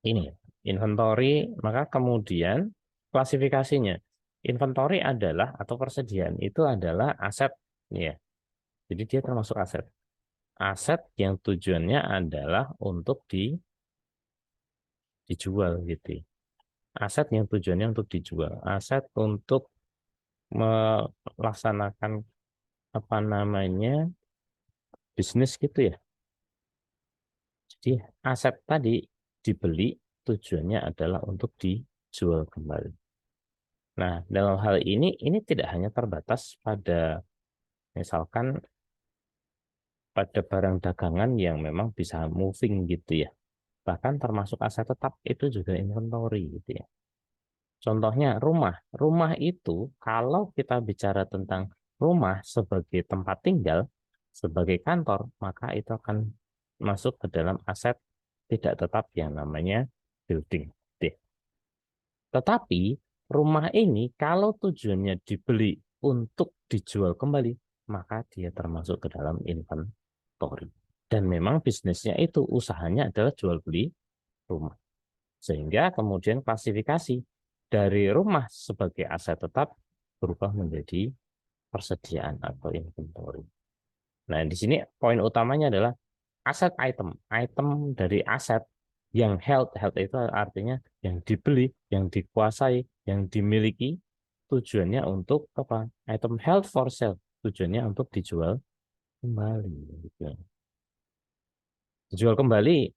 ini inventory, maka kemudian klasifikasinya. Inventory adalah atau persediaan itu adalah aset ya. Jadi dia termasuk aset. Aset yang tujuannya adalah untuk dijual gitu. Aset yang tujuannya untuk dijual. Aset untuk melaksanakan apa namanya bisnis gitu ya. Jadi aset tadi dibeli tujuannya adalah untuk dijual kembali. Nah, dalam hal ini tidak hanya terbatas pada misalkan pada barang dagangan yang memang bisa moving gitu ya. Bahkan termasuk aset tetap itu juga inventory gitu ya. Contohnya rumah. Rumah itu kalau kita bicara tentang rumah sebagai tempat tinggal, sebagai kantor, maka itu akan masuk ke dalam aset tidak tetap yang namanya building. Deh. Tetapi rumah ini kalau tujuannya dibeli untuk dijual kembali, maka dia termasuk ke dalam inventory. Dan memang bisnisnya itu usahanya adalah jual beli rumah. Sehingga kemudian klasifikasi dari rumah sebagai aset tetap berubah menjadi persediaan atau inventory. Nah, di sini poin utamanya adalah aset item. Item dari aset yang held. Held itu artinya yang dibeli, yang dikuasai, yang dimiliki. Tujuannya untuk apa? Item held for sale. Tujuannya untuk dijual kembali. Gitu. Dijual kembali,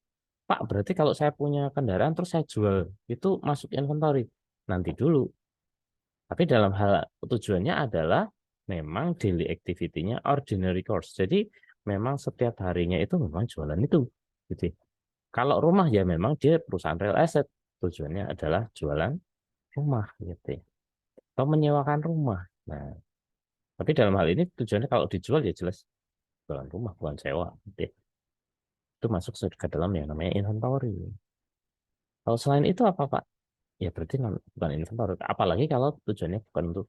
Pak, berarti kalau saya punya kendaraan terus saya jual, itu masuk inventory. Nanti dulu. Tapi dalam hal tujuannya adalah memang daily activity-nya ordinary course. Jadi memang setiap harinya itu memang jualan itu. Gitu. Kalau rumah ya memang dia perusahaan real asset. Tujuannya adalah jualan rumah gitu. Atau menyewakan rumah. Nah, tapi dalam hal ini tujuannya kalau dijual ya jelas jualan rumah bukan sewa. Gitu. Itu masuk ke dalam yang namanya inventory. Kalau selain itu apa Pak? Ya berarti bukan inventory. Apalagi kalau tujuannya bukan untuk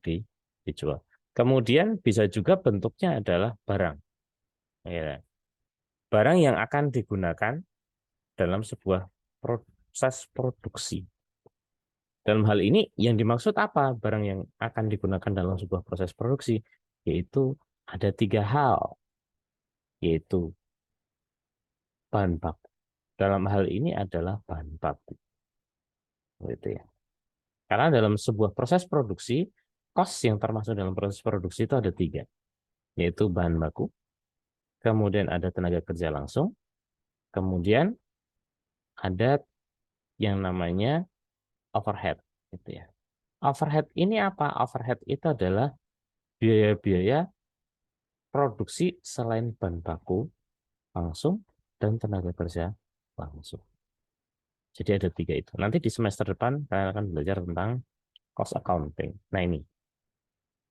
dijual. Kemudian bisa juga bentuknya adalah barang. Ya. Barang yang akan digunakan dalam sebuah proses produksi. Dalam hal ini yang dimaksud apa? Barang yang akan digunakan dalam sebuah proses produksi, yaitu ada tiga hal, yaitu bahan baku. Dalam hal ini adalah bahan baku. Gitu ya. Karena dalam sebuah proses produksi, cost yang termasuk dalam proses produksi itu ada tiga, yaitu bahan baku, kemudian ada tenaga kerja langsung, kemudian ada yang namanya overhead. Gitu ya. Overhead ini apa? Overhead itu adalah biaya-biaya produksi selain bahan baku langsung dan tenaga kerja langsung. Jadi ada tiga itu. Nanti di semester depan kalian akan belajar tentang cost accounting. Nah ini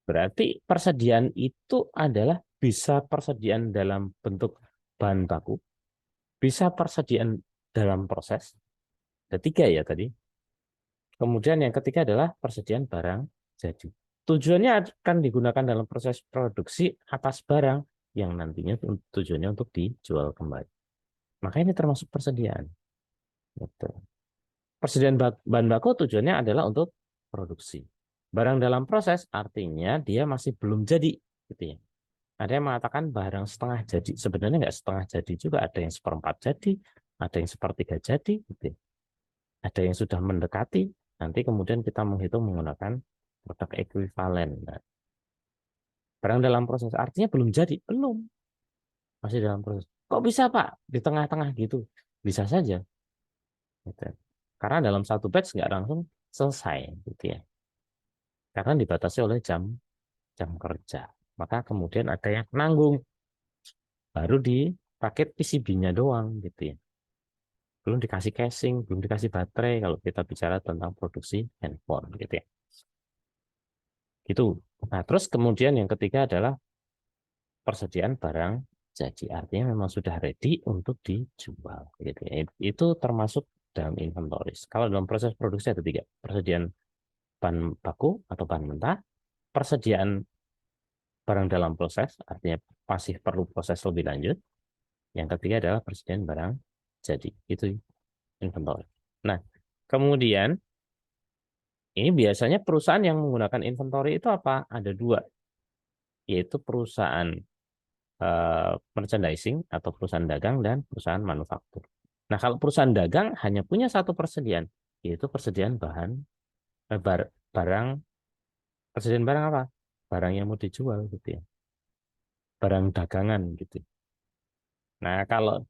berarti persediaan itu adalah bisa persediaan dalam bentuk bahan baku, bisa persediaan dalam proses. Ada tiga ya tadi. Kemudian yang ketiga adalah persediaan barang jadi. Tujuannya akan digunakan dalam proses produksi atas barang yang nantinya tujuannya untuk dijual kembali. Maka ini termasuk persediaan. Gitu. Persediaan bahan baku tujuannya adalah untuk produksi. Barang dalam proses artinya dia masih belum jadi. Gitu ya. Ada yang mengatakan barang setengah jadi. Sebenarnya nggak setengah jadi juga. Ada yang seperempat jadi, ada yang sepertiga jadi. Gitu ya. Ada yang sudah mendekati. Nanti kemudian kita menghitung menggunakan produk ekuivalen. Nah, barang dalam proses artinya belum jadi. Belum. Masih dalam proses. Kok bisa Pak? Di tengah-tengah gitu. Bisa saja. Gitu. Karena dalam satu batch nggak langsung selesai. Gitu ya. Karena dibatasi oleh jam kerja. Maka kemudian ada yang nanggung. Baru di paket PCB-nya doang. Gitu ya. Belum dikasih casing, belum dikasih baterai kalau kita bicara tentang produksi handphone. Gitu ya. Gitu. Nah, terus kemudian yang ketiga adalah persediaan barang jadi artinya memang sudah ready untuk dijual gitu ya. Itu termasuk dalam inventories. Kalau dalam proses produksi ada tiga, persediaan bahan baku atau bahan mentah, persediaan barang dalam proses artinya masih perlu proses lebih lanjut, yang ketiga adalah persediaan barang jadi. Itu inventory. Nah, kemudian ini biasanya perusahaan yang menggunakan inventory itu apa? Ada dua, yaitu perusahaan merchandising atau perusahaan dagang dan perusahaan manufaktur. Nah, kalau perusahaan dagang hanya punya satu persediaan, yaitu persediaan bahan barang, persediaan barang apa? Barang yang mau dijual gitu ya, barang dagangan gitu. Nah, kalau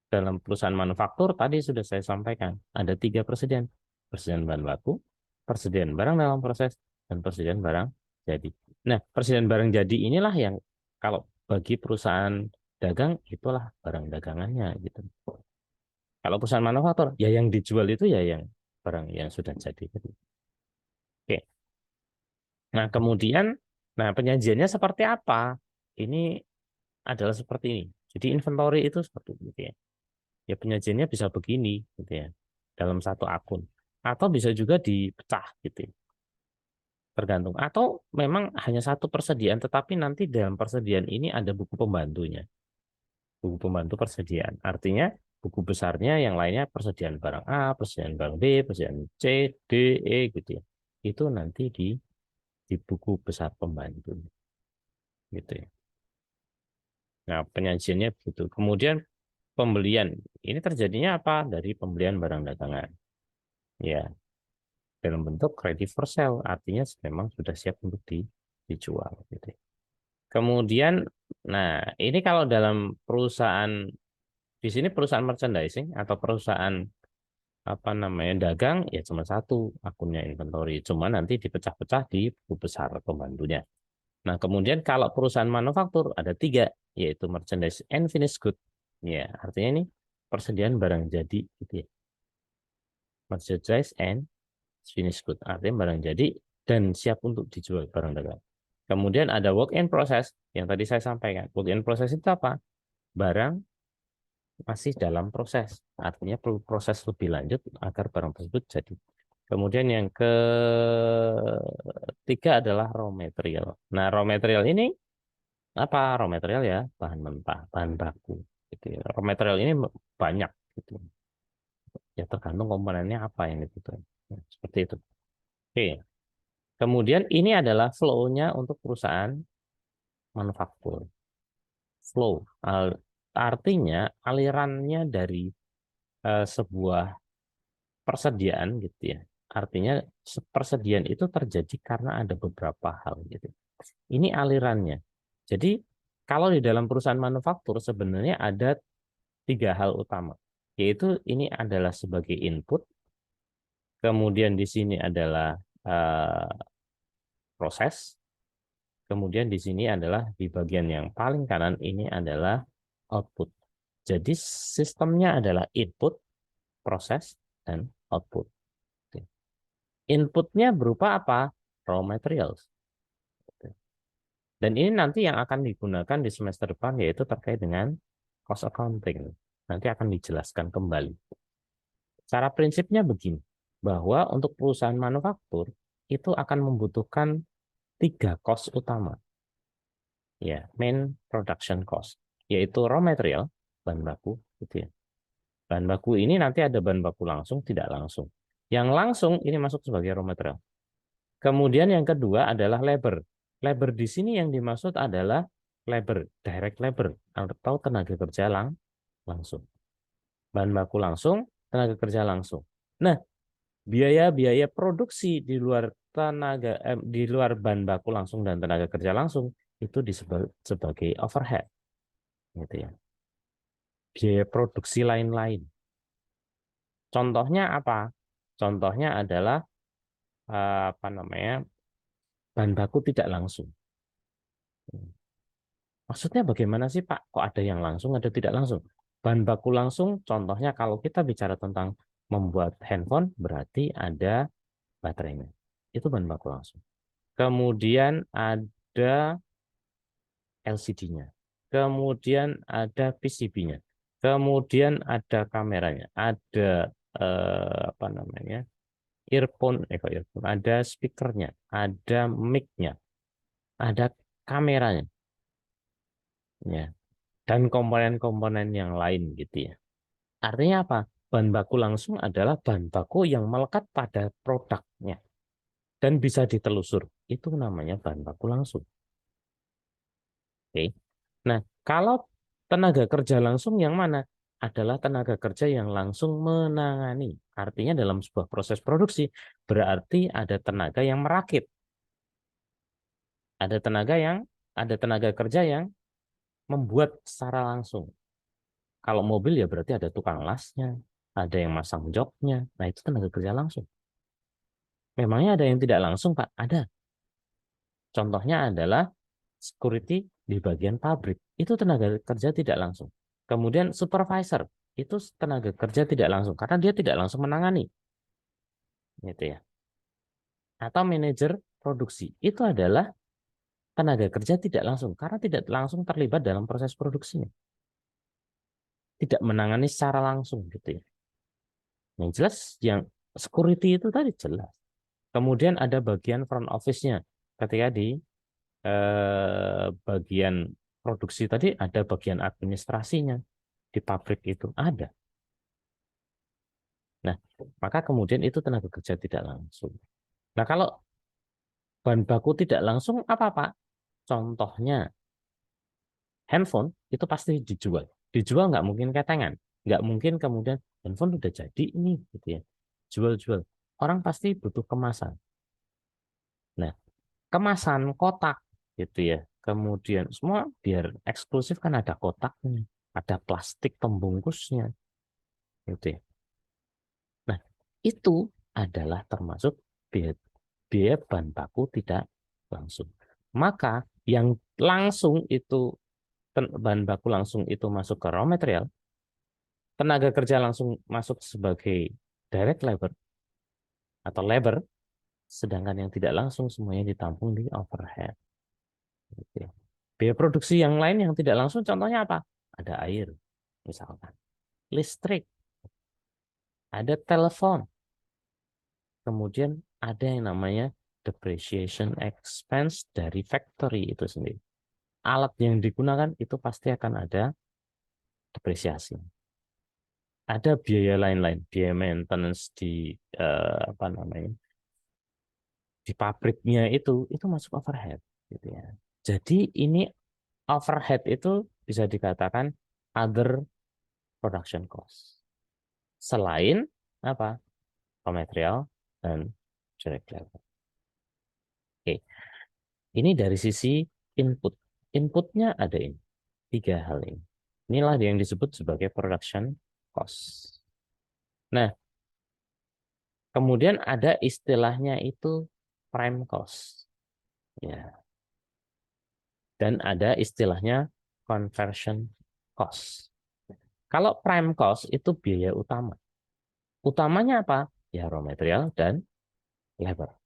dalam perusahaan manufaktur tadi sudah saya sampaikan ada tiga persediaan: persediaan bahan baku, persediaan barang dalam proses, dan persediaan barang jadi. Nah, persediaan barang jadi inilah yang kalau bagi perusahaan dagang itulah barang dagangannya gitu. Kalau perusahaan manufaktur ya yang dijual itu ya yang barang yang sudah jadi. Oke. Nah, kemudian penyajiannya seperti apa? Ini adalah seperti ini. Jadi inventory itu seperti itu ya. Ya penyajiannya bisa begini gitu ya dalam satu akun atau bisa juga dipecah gitu ya. Tergantung atau memang hanya satu persediaan tetapi nanti dalam persediaan ini ada buku pembantunya, buku pembantu persediaan, artinya buku besarnya yang lainnya persediaan barang A, persediaan barang B, persediaan C, D, E gitu ya, itu nanti di buku besar pembantu gitu ya. Nah, penyajiannya begitu. Kemudian pembelian ini terjadinya apa? Dari pembelian barang dagangan ya, dalam bentuk ready for sale, artinya memang sudah siap untuk dijual gitu. Kemudian, nah ini kalau dalam perusahaan di sini perusahaan merchandising atau perusahaan apa namanya dagang ya cuma satu akunnya inventory, cuma nanti dipecah-pecah di buku besar pembantunya. Nah kemudian kalau perusahaan manufaktur ada tiga, yaitu merchandise and finished good. Ya artinya ini persediaan barang jadi gitu ya. Merchandise and finished good artinya barang jadi dan siap untuk dijual barang dagang. Kemudian ada work in process yang tadi saya sampaikan. Work in process itu apa? Barang masih dalam proses, artinya perlu proses lebih lanjut agar barang tersebut jadi. Kemudian yang ketiga adalah raw material. Nah, raw material ini apa? Raw material ya bahan mentah, bahan baku. Gitu ya. Raw material ini banyak gitu. Ya tergantung komponennya apa yang itu. Ya, seperti itu. Oke. Kemudian ini adalah flow-nya untuk perusahaan manufaktur. Flow. Artinya alirannya dari sebuah persediaan gitu ya. Artinya persediaan itu terjadi karena ada beberapa hal gitu. Ini alirannya. Jadi kalau di dalam perusahaan manufaktur sebenarnya ada tiga hal utama. Yaitu ini adalah sebagai input, kemudian di sini adalah uh, proses, kemudian di sini adalah di bagian yang paling kanan ini adalah output. Jadi sistemnya adalah input, proses, dan output. Inputnya berupa apa? Raw materials. Dan ini nanti yang akan digunakan di semester depan yaitu terkait dengan cost accounting. Nanti akan dijelaskan kembali. Cara prinsipnya begini, bahwa untuk perusahaan manufaktur itu akan membutuhkan tiga cost utama. Ya, main production cost, yaitu raw material, bahan baku, gitu ya. Bahan baku ini nanti ada bahan baku langsung, tidak langsung. Yang langsung ini masuk sebagai raw material. Kemudian yang kedua adalah labor. Labor di sini yang dimaksud adalah labor, direct labor atau tenaga kerja langsung. Bahan baku langsung, tenaga kerja langsung. Nah, biaya-biaya produksi di luar di luar bahan baku langsung dan tenaga kerja langsung itu disebut sebagai overhead, gitu ya. Biaya produksi lain-lain. Contohnya apa? Contohnya adalah apa namanya? Bahan baku tidak langsung. Maksudnya bagaimana sih Pak? Kok ada yang langsung, ada tidak langsung? Bahan baku langsung, contohnya kalau kita bicara tentang membuat handphone, berarti ada baterainya. Itu bahan baku langsung. Kemudian ada LCD-nya. Kemudian ada PCB-nya. Kemudian ada kameranya. Ada apa namanya? Earphone, kok earphone. Ada speakernya. Ada mic-nya. Ada kameranya. Ya. Dan komponen-komponen yang lain gitu ya. Artinya apa? bahan baku langsung adalah bahan baku yang melekat pada produknya dan bisa ditelusur. Itu namanya bahan baku langsung. Oke. Nah, kalau tenaga kerja langsung yang mana? Adalah tenaga kerja yang langsung menangani. Artinya dalam sebuah proses produksi berarti ada tenaga yang merakit, ada tenaga kerja yang membuat secara langsung. Kalau mobil ya berarti ada tukang lasnya, ada yang masang joknya. Nah, itu tenaga kerja langsung. Memangnya ada yang tidak langsung, Pak? Ada. Contohnya adalah security di bagian pabrik. Itu tenaga kerja tidak langsung. Kemudian supervisor, itu tenaga kerja tidak langsung karena dia tidak langsung menangani, gitu ya. Atau manajer produksi, itu adalah tenaga kerja tidak langsung karena tidak langsung terlibat dalam proses produksinya, tidak menangani secara langsung, gitu ya. Yang jelas yang security itu tadi jelas. Kemudian ada bagian front office-nya. Ketika di bagian produksi tadi ada bagian administrasinya di pabrik itu ada. Nah, maka kemudian itu tenaga kerja tidak langsung. Nah, kalau bahan baku tidak langsung apa, Pak? Contohnya handphone itu pasti dijual. Dijual nggak mungkin ketengan. Nggak mungkin kemudian handphone udah jadi ini, gitu ya. Jual-jual. Orang pasti butuh kemasan. Nah, kemasan kotak gitu ya. Kemudian semua biar eksklusif kan ada kotaknya, ada plastik pembungkusnya gitu ya. Nah, itu adalah termasuk biaya, biaya bahan baku tidak langsung. Maka yang langsung itu bahan baku langsung itu masuk ke raw material, tenaga kerja langsung masuk sebagai direct labor atau labor, sedangkan yang tidak langsung semuanya ditampung di overhead. Gitu ya. Biaya produksi yang lain yang tidak langsung contohnya apa? Ada air, misalkan. Listrik, ada telepon. Kemudian ada yang namanya depreciation expense dari factory itu sendiri. Alat yang digunakan itu pasti akan ada depresiasi. Ada biaya lain-lain, biaya maintenance di apa namanya? Di pabriknya itu masuk overhead gitu ya. Jadi ini overhead itu bisa dikatakan other production cost. Selain apa? Raw material dan direct labor. Oke, ini dari sisi input. Inputnya ada ini, tiga hal ini. Inilah yang disebut sebagai production cost. Nah, kemudian ada istilahnya itu prime cost. Ya. Dan ada istilahnya conversion cost. Kalau prime cost itu biaya utama. Utamanya apa? Ya raw material dan labor.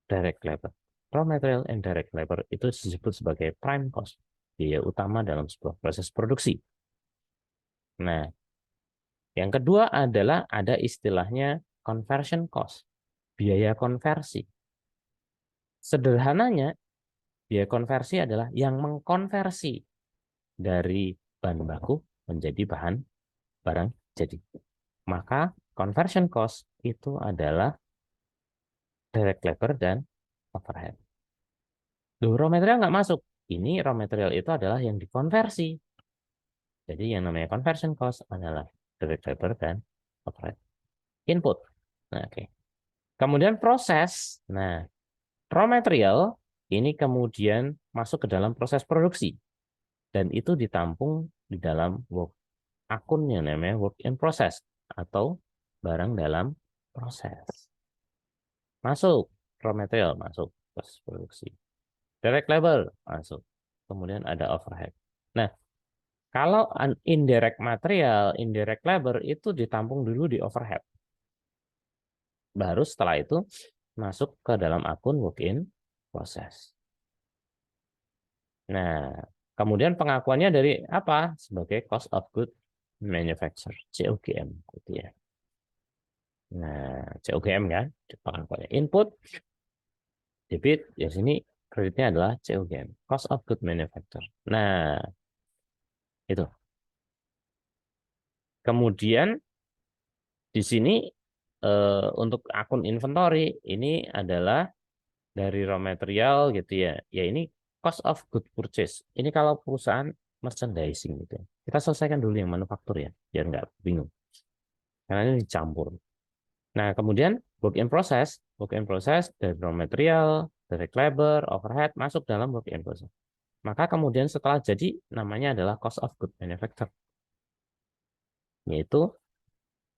Direct labor. Raw material and direct labor itu disebut sebagai prime cost, biaya utama dalam sebuah proses produksi. Nah, yang kedua adalah ada istilahnya conversion cost, biaya konversi. Sederhananya, biaya konversi adalah yang mengkonversi dari bahan baku menjadi bahan barang jadi. Maka conversion cost itu adalah direct labor dan overhead. Loh, raw material nggak masuk. Ini raw material itu adalah yang dikonversi. Jadi yang namanya conversion cost adalah direct labor dan overhead. Input. Nah, oke. Kemudian proses. Nah, raw material ini kemudian masuk ke dalam proses produksi. Dan itu ditampung di dalam akun yang namanya work in process atau barang dalam proses. Masuk raw material, masuk proses produksi. Direct labor masuk. Kemudian ada overhead. Nah, kalau indirect material, indirect labor itu ditampung dulu di overhead. Baru setelah itu masuk ke dalam akun work in process. Nah, kemudian pengakuannya dari apa? Sebagai cost of good manufacture, COGM gitu ya. Nah, COGM kan, pengakuannya input, debit, ya sini kreditnya adalah COGM, cost of good manufacture. Nah, itu. Kemudian Di sini untuk akun inventory ini adalah dari raw material gitu ya. Ya ini cost of good purchase. Ini kalau perusahaan merchandising gitu ya. Kita selesaikan dulu yang manufaktur ya, biar nggak bingung. Karena ini dicampur. Nah, kemudian work in process dari raw material, direct labor, overhead masuk dalam work in process. Maka kemudian setelah jadi namanya adalah cost of good manufacture, yaitu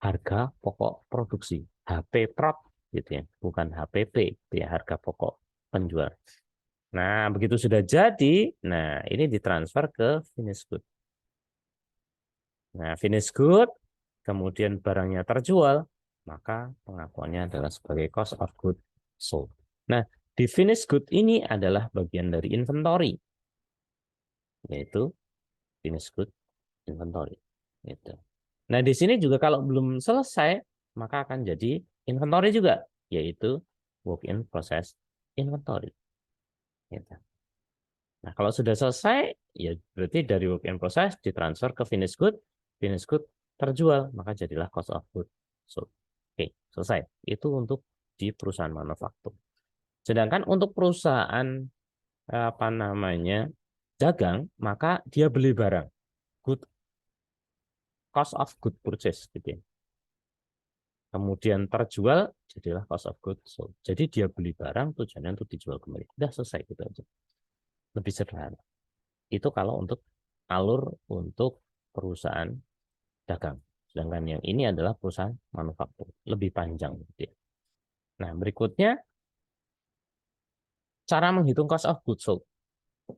harga pokok produksi, HP prod gitu ya, bukan HPP, itu ya harga pokok penjual. Nah, begitu sudah jadi, nah ini ditransfer ke finished good. Nah, finished good, kemudian barangnya terjual, maka pengakuannya adalah sebagai cost of good sold. Nah, di finished good ini adalah bagian dari inventory, yaitu finished good inventory. Gitu. Nah, di sini juga kalau belum selesai, maka akan jadi inventory juga, yaitu work in process inventory. Gitu. Nah, kalau sudah selesai, ya berarti dari work in process ditransfer ke finished good terjual, maka jadilah cost of goods sold. Oke, selesai. Itu untuk di perusahaan manufaktur. Sedangkan untuk perusahaan apa namanya dagang, maka dia beli barang, good cost of good purchase gitu ya. Kemudian terjual, jadilah cost of goods sold. Jadi dia beli barang, tujuannya untuk dijual kembali. Udah selesai gitu aja. Lebih sederhana. Itu kalau untuk alur untuk perusahaan dagang. Sedangkan yang ini adalah perusahaan manufaktur. Lebih panjang. Gitu ya. Nah, berikutnya, cara menghitung cost of goods sold.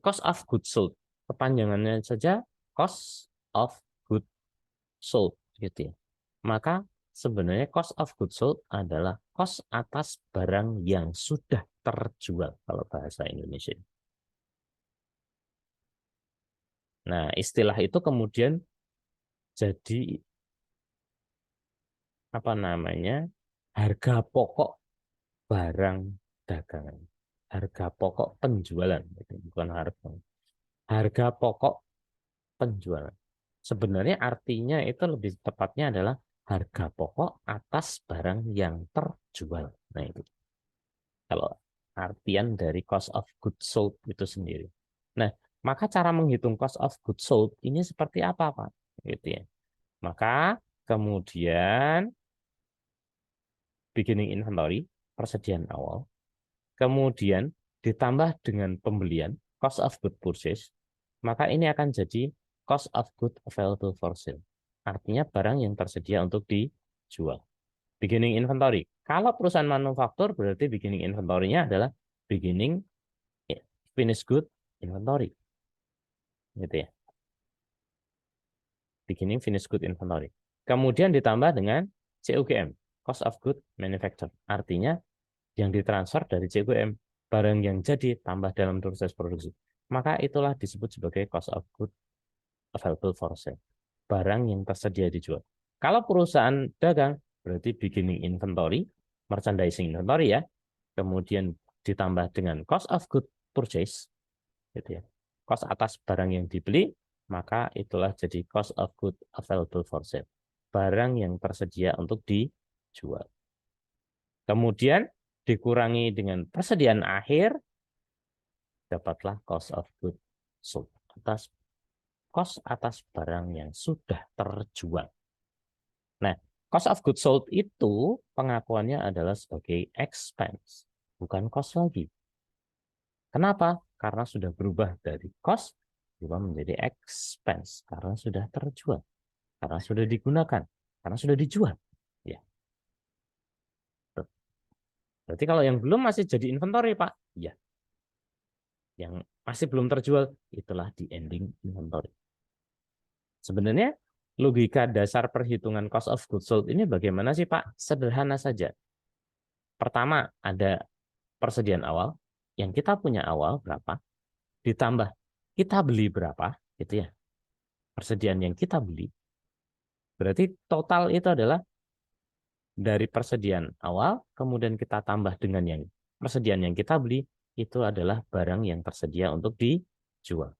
Cost of goods sold. Kepanjangannya saja cost of goods sold. Gitu ya. Maka sebenarnya cost of goods sold adalah cost atas barang yang sudah terjual kalau bahasa Indonesia. Nah, istilah itu kemudian jadi apa namanya? Harga pokok barang dagangan. Harga pokok penjualan, bukan harga. Harga pokok penjualan. Sebenarnya artinya itu lebih tepatnya adalah harga pokok atas barang yang terjual. Nah, itu. Kalau artian dari cost of goods sold itu sendiri. Nah, maka cara menghitung cost of goods sold ini seperti apa, Pak? Gitu ya. Maka kemudian beginning inventory, persediaan awal, kemudian ditambah dengan pembelian, cost of good purchase, maka ini akan jadi cost of good available for sale. Artinya barang yang tersedia untuk dijual. Beginning inventory. Kalau perusahaan manufaktur berarti beginning inventory-nya adalah beginning finished good inventory. Gitu ya. Beginning finished good inventory. Kemudian ditambah dengan COGM, cost of good manufacture. Artinya yang ditransfer dari COGM, barang yang jadi tambah dalam proses produksi. Maka itulah disebut sebagai cost of good available for sale. Barang yang tersedia dijual. Kalau perusahaan dagang, berarti beginning inventory, merchandising inventory ya, kemudian ditambah dengan cost of good purchase, gitu ya. Cost atas barang yang dibeli, maka itulah jadi cost of good available for sale. Barang yang tersedia untuk dijual. Kemudian dikurangi dengan persediaan akhir, dapatlah cost of good sold. Cost atas barang yang sudah terjual. Nah, cost of goods sold itu pengakuannya adalah sebagai expense, bukan cost lagi. Kenapa? Karena sudah berubah dari cost berubah menjadi expense karena sudah terjual, karena sudah digunakan, karena sudah dijual. Ya. Berarti kalau yang belum masih jadi inventory, Pak. Ya. Yang masih belum terjual itulah di ending inventory. Sebenarnya logika dasar perhitungan cost of goods sold ini bagaimana sih, Pak? Sederhana saja. Pertama, ada persediaan awal. Yang kita punya awal berapa? Ditambah kita beli berapa, gitu ya. Persediaan yang kita beli. Berarti total itu adalah dari persediaan awal, kemudian kita tambah dengan yang persediaan yang kita beli, itu adalah barang yang tersedia untuk dijual.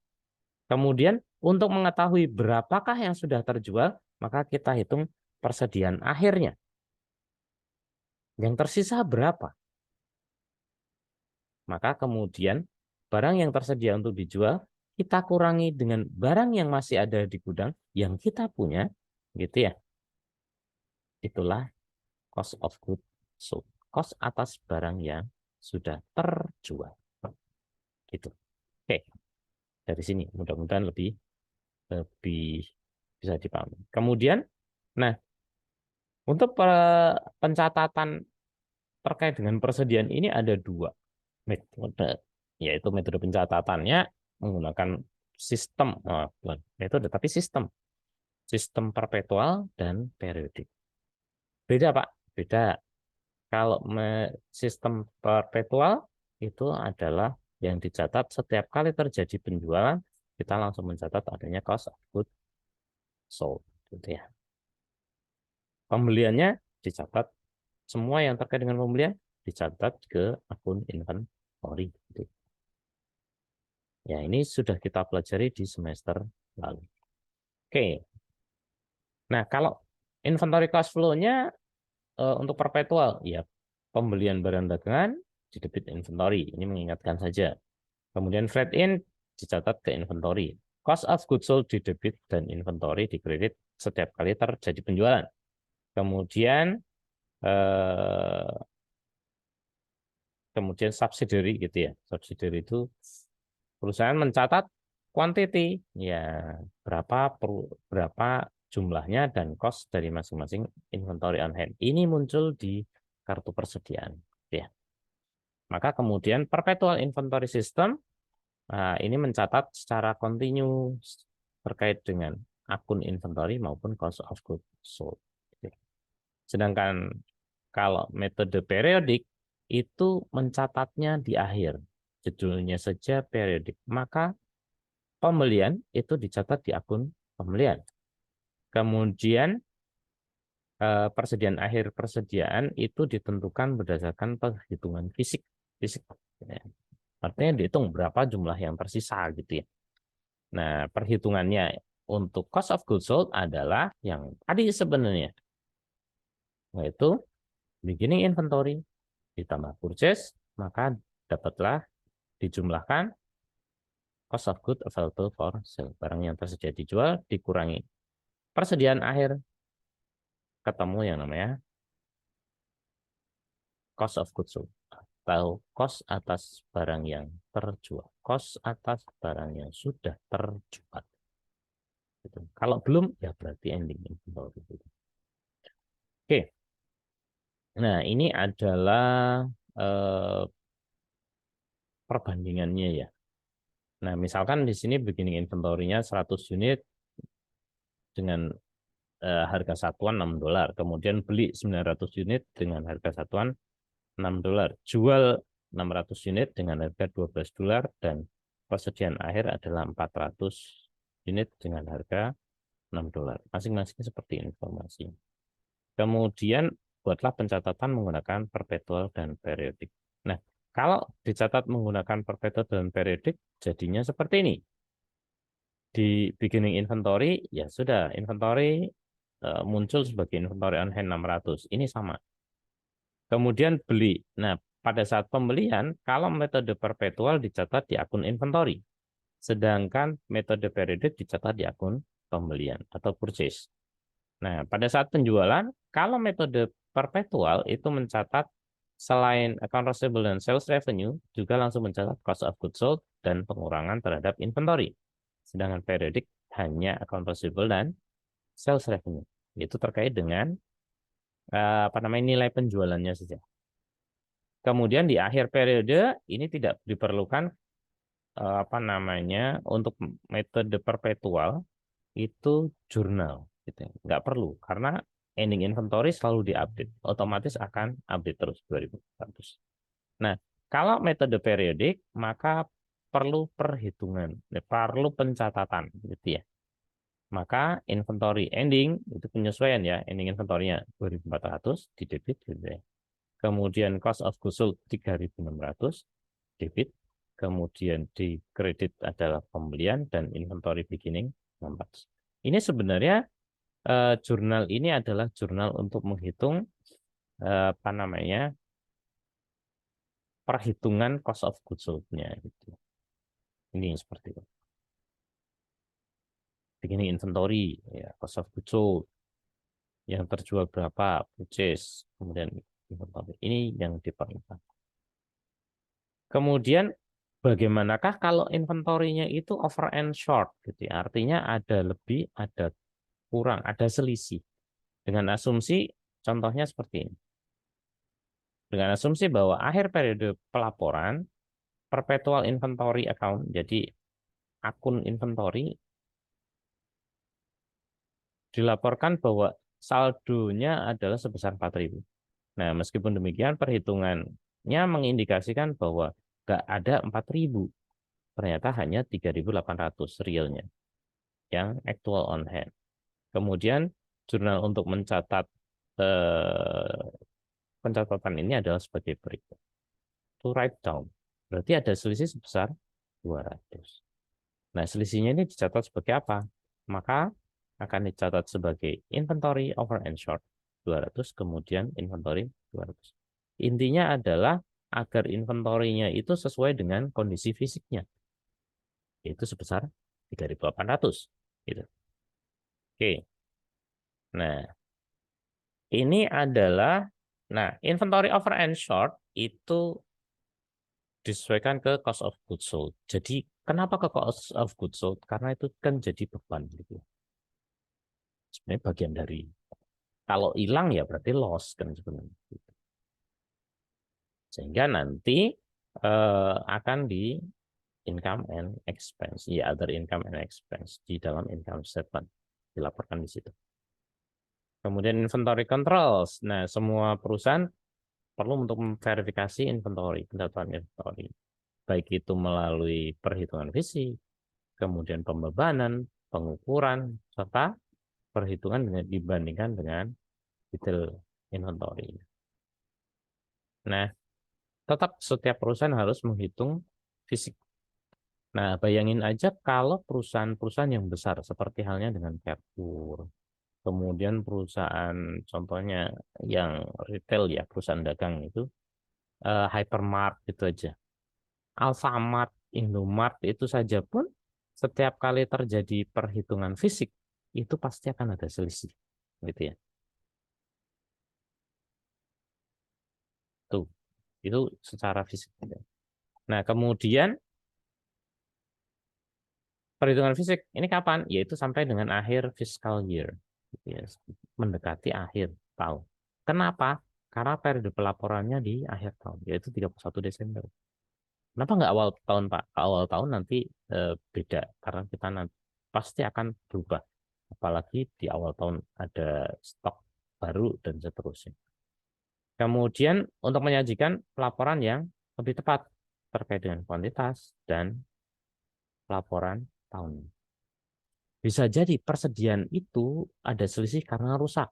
Kemudian untuk mengetahui berapakah yang sudah terjual, maka kita hitung persediaan akhirnya. Yang tersisa berapa? Maka kemudian barang yang tersedia untuk dijual kita kurangi dengan barang yang masih ada di gudang yang kita punya, gitu ya. Itulah cost of goods sold. Cost atas barang yang sudah terjual. Gitu. Oke, dari sini mudah-mudahan lebih lebih bisa dipahami. Kemudian, nah, untuk pencatatan terkait dengan persediaan ini ada dua metode, yaitu metode pencatatannya menggunakan sistem, bukan metode, tapi sistem. Sistem perpetual dan periodik. Beda, Pak. Beda. Kalau sistem perpetual itu adalah yang dicatat setiap kali terjadi penjualan, kita langsung mencatat adanya cost of goods sold. Gitu ya. Pembeliannya dicatat, semua yang terkait dengan pembelian dicatat ke akun inventory. Gitu. Ya, ini sudah kita pelajari di semester lalu. Oke. Nah, kalau inventory cash flow-nya untuk perpetual, ya pembelian barang dagangan di debit inventory. Ini mengingatkan saja. Kemudian freight in dicatat ke inventory. Cost of goods sold di debit dan inventory di kredit setiap kali terjadi penjualan. Kemudian eh, kemudian subsidiary gitu ya. Subsidiary itu perusahaan mencatat quantity, ya berapa jumlahnya dan cost dari masing-masing inventory on hand. Ini muncul di kartu persediaan, ya. Maka kemudian perpetual inventory system ini mencatat secara kontinu terkait dengan akun inventory maupun cost of goods sold. Sedangkan kalau metode periodik itu mencatatnya di akhir. Judulnya saja periodik. Maka pembelian itu dicatat di akun pembelian. Kemudian persediaan akhir persediaan itu ditentukan berdasarkan perhitungan fisik. Fisik. Ya. Artinya dihitung berapa jumlah yang tersisa gitu ya. Nah, perhitungannya untuk cost of goods sold adalah yang tadi sebenarnya, yaitu beginning inventory ditambah purchase, maka dapatlah dijumlahkan cost of goods available for sale. Barang yang tersedia dijual dikurangi persediaan akhir, ketemu yang namanya cost of goods sold. Atau cost atas barang yang terjual. Cost atas barang yang sudah terjual. Gitu. Kalau belum, ya berarti ending inventory. Gitu. Oke. Nah, ini adalah eh, perbandingannya ya. Nah, misalkan di sini beginning inventory-nya 100 unit dengan harga satuan $6. Kemudian beli 900 unit dengan harga satuan $6. Jual 600 unit dengan harga $12 dan persediaan akhir adalah 400 unit dengan harga $6. Masing-masing seperti informasi. Kemudian buatlah pencatatan menggunakan perpetual dan periodik. Nah, kalau dicatat menggunakan perpetual dan periodik, jadinya seperti ini. Di beginning inventory, ya sudah, inventory muncul sebagai inventory on hand 600. Ini sama. Kemudian beli. Nah, pada saat pembelian, kalau metode perpetual dicatat di akun inventory. Sedangkan metode periodik dicatat di akun pembelian atau purchase. Nah, pada saat penjualan, kalau metode perpetual itu mencatat selain account receivable dan sales revenue, juga langsung mencatat cost of goods sold dan pengurangan terhadap inventory. Sedangkan periodik hanya account receivable dan sales revenue. Itu terkait dengan nilai penjualannya saja. Kemudian di akhir periode ini tidak diperlukan untuk metode perpetual itu jurnal gitu. Nggak perlu karena ending inventory selalu diupdate, otomatis akan update terus 2000. Nah, kalau metode periodik maka perlu perhitungan, perlu pencatatan gitu ya. Maka inventory ending itu penyesuaian ya, ending inventory-nya 2400 di debit gitu ya. Kemudian cost of goods sold 3600 debit. Kemudian di kredit adalah pembelian dan inventory beginning 600. Ini sebenarnya jurnal ini adalah jurnal untuk menghitung apa namanya, perhitungan cost of goods sold-nya gitu. Ini seperti itu. Begini inventory, ya, cost of goods sold, yang terjual berapa, purchase, kemudian inventory. Ini yang diperlukan. Kemudian bagaimanakah kalau inventorinya itu over and short, gitu ya. Artinya ada lebih, ada kurang, ada selisih. Dengan asumsi, contohnya seperti ini. Dengan asumsi bahwa akhir periode pelaporan, perpetual inventory account, jadi akun inventory, dilaporkan bahwa saldonya adalah sebesar 4.000. Nah, meskipun demikian, perhitungannya mengindikasikan bahwa nggak ada 4.000. Ternyata hanya 3.800 realnya, yang actual on hand. Kemudian, jurnal untuk mencatat pencatatan ini adalah sebagai berikut. To write down. Berarti ada selisih sebesar 200. Nah, selisihnya ini dicatat sebagai apa? Maka akan dicatat sebagai inventory over and short 200, kemudian inventory 200. Intinya adalah agar inventorinya itu sesuai dengan kondisi fisiknya, yaitu sebesar 3.800. Gitu. Oke. Nah, ini adalah, nah, inventory over and short itu disesuaikan ke cost of goods sold. Jadi, kenapa ke cost of goods sold? Karena itu kan jadi beban gitu. Sebenarnya bagian dari, kalau hilang ya berarti loss kan sebenarnya. Sehingga nanti akan di income and expense, ya other income and expense di dalam income statement dilaporkan di situ. Kemudian inventory controls. Nah, semua perusahaan perlu untuk memverifikasi inventory, pencatatan inventory. Baik itu melalui perhitungan fisik, kemudian pembebanan, pengukuran, serta perhitungan dengan dibandingkan dengan detail inventory. Nah, tetap setiap perusahaan harus menghitung fisik. Nah, bayangin aja kalau perusahaan-perusahaan yang besar, seperti halnya dengan Carrefour, kemudian perusahaan contohnya yang retail ya, perusahaan dagang itu, Hypermart itu aja. Alfamart, Indomart itu saja pun setiap kali terjadi perhitungan fisik, itu pasti akan ada selisih. Gitu ya. Tuh, itu secara fisik. Nah, kemudian perhitungan fisik ini kapan? Yaitu sampai dengan akhir fiscal year, gitu ya. Mendekati akhir tahun. Kenapa? Karena periode pelaporannya di akhir tahun, yaitu 31 Desember. Kenapa nggak awal tahun, Pak? Awal tahun nanti beda, karena kita nanti pasti akan berubah. Apalagi di awal tahun ada stok baru dan seterusnya. Kemudian untuk menyajikan pelaporan yang lebih tepat terkait dengan kuantitas dan laporan tahun. Bisa jadi persediaan itu ada selisih karena rusak.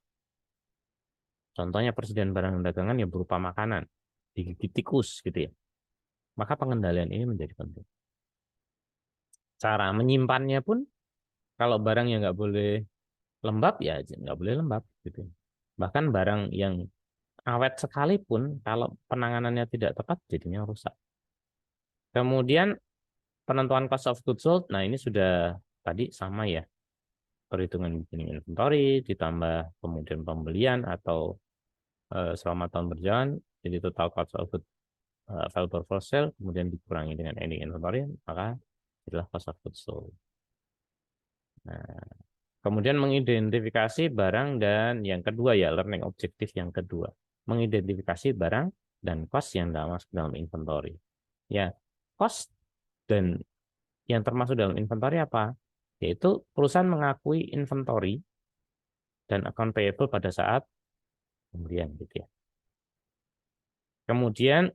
Contohnya persediaan barang dagangan yang berupa makanan, digigit tikus gitu ya. Maka pengendalian ini menjadi penting. Cara menyimpannya pun, kalau barang yang nggak boleh lembab ya nggak boleh lembab gitu. Bahkan barang yang awet sekalipun kalau penanganannya tidak tepat jadinya rusak. Kemudian penentuan cost of goods sold, nah ini sudah tadi sama ya, perhitungan beginning inventory ditambah kemudian pembelian atau selama tahun berjalan, jadi total cost of goods available for sale, kemudian dikurangi dengan ending inventory, maka adalah cost of goods sold. Nah, kemudian mengidentifikasi barang, dan yang kedua ya, learning objektif yang kedua, mengidentifikasi barang dan cost yang masuk dalam inventory. Ya, cost dan yang termasuk dalam inventory apa? Yaitu perusahaan mengakui inventory dan account payable pada saat pembelian gitu ya. Kemudian,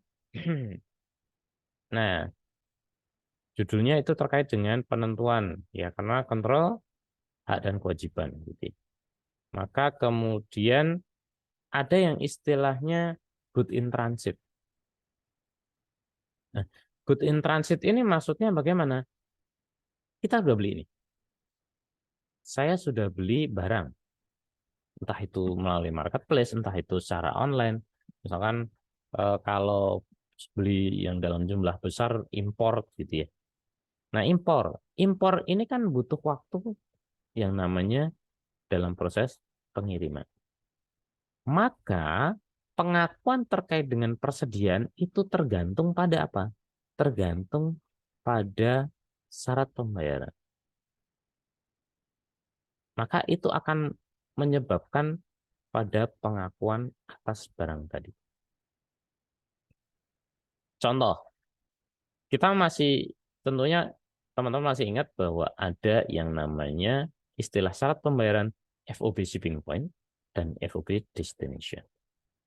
nah, judulnya itu terkait dengan penentuan ya, karena kontrol hak dan kewajiban gitu. Maka kemudian ada yang istilahnya good in transit. Nah, good in transit ini maksudnya bagaimana? Kita sudah beli ini. Saya sudah beli barang. entah itu melalui marketplace, entah itu secara online. Misalkan kalau beli yang dalam jumlah besar impor gitu ya. Nah, impor ini kan butuh waktu yang namanya dalam proses pengiriman. Maka pengakuan terkait dengan persediaan itu tergantung pada apa? Tergantung pada syarat pembayaran. Maka itu akan menyebabkan pada pengakuan atas barang tadi. Contoh, kita masih tentunya teman-teman masih ingat bahwa ada yang namanya istilah syarat pembayaran FOB shipping point dan FOB destination.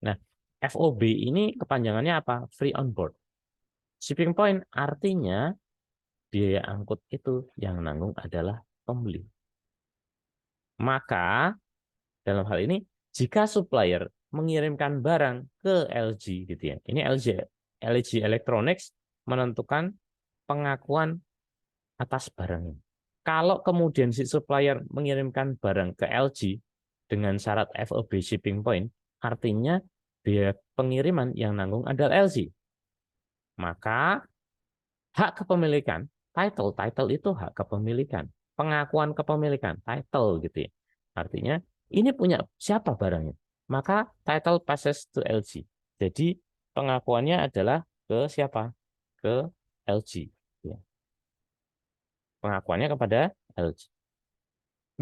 Nah, FOB ini kepanjangannya apa? Free on board. Shipping point artinya biaya angkut itu yang nanggung adalah pembeli. Maka dalam hal ini jika supplier mengirimkan barang ke LG gitu ya. Ini LG Electronics menentukan pengakuan atas barang ini. Kalau kemudian si supplier mengirimkan barang ke LG dengan syarat FOB shipping point, artinya biaya pengiriman yang nanggung adalah LG. Maka hak kepemilikan, title itu hak kepemilikan, pengakuan kepemilikan, title gitu ya. Artinya ini punya siapa barangnya? Maka title passes to LG. Jadi pengakuannya adalah ke siapa? Ke LG. Ya. Pengakuannya kepada LG.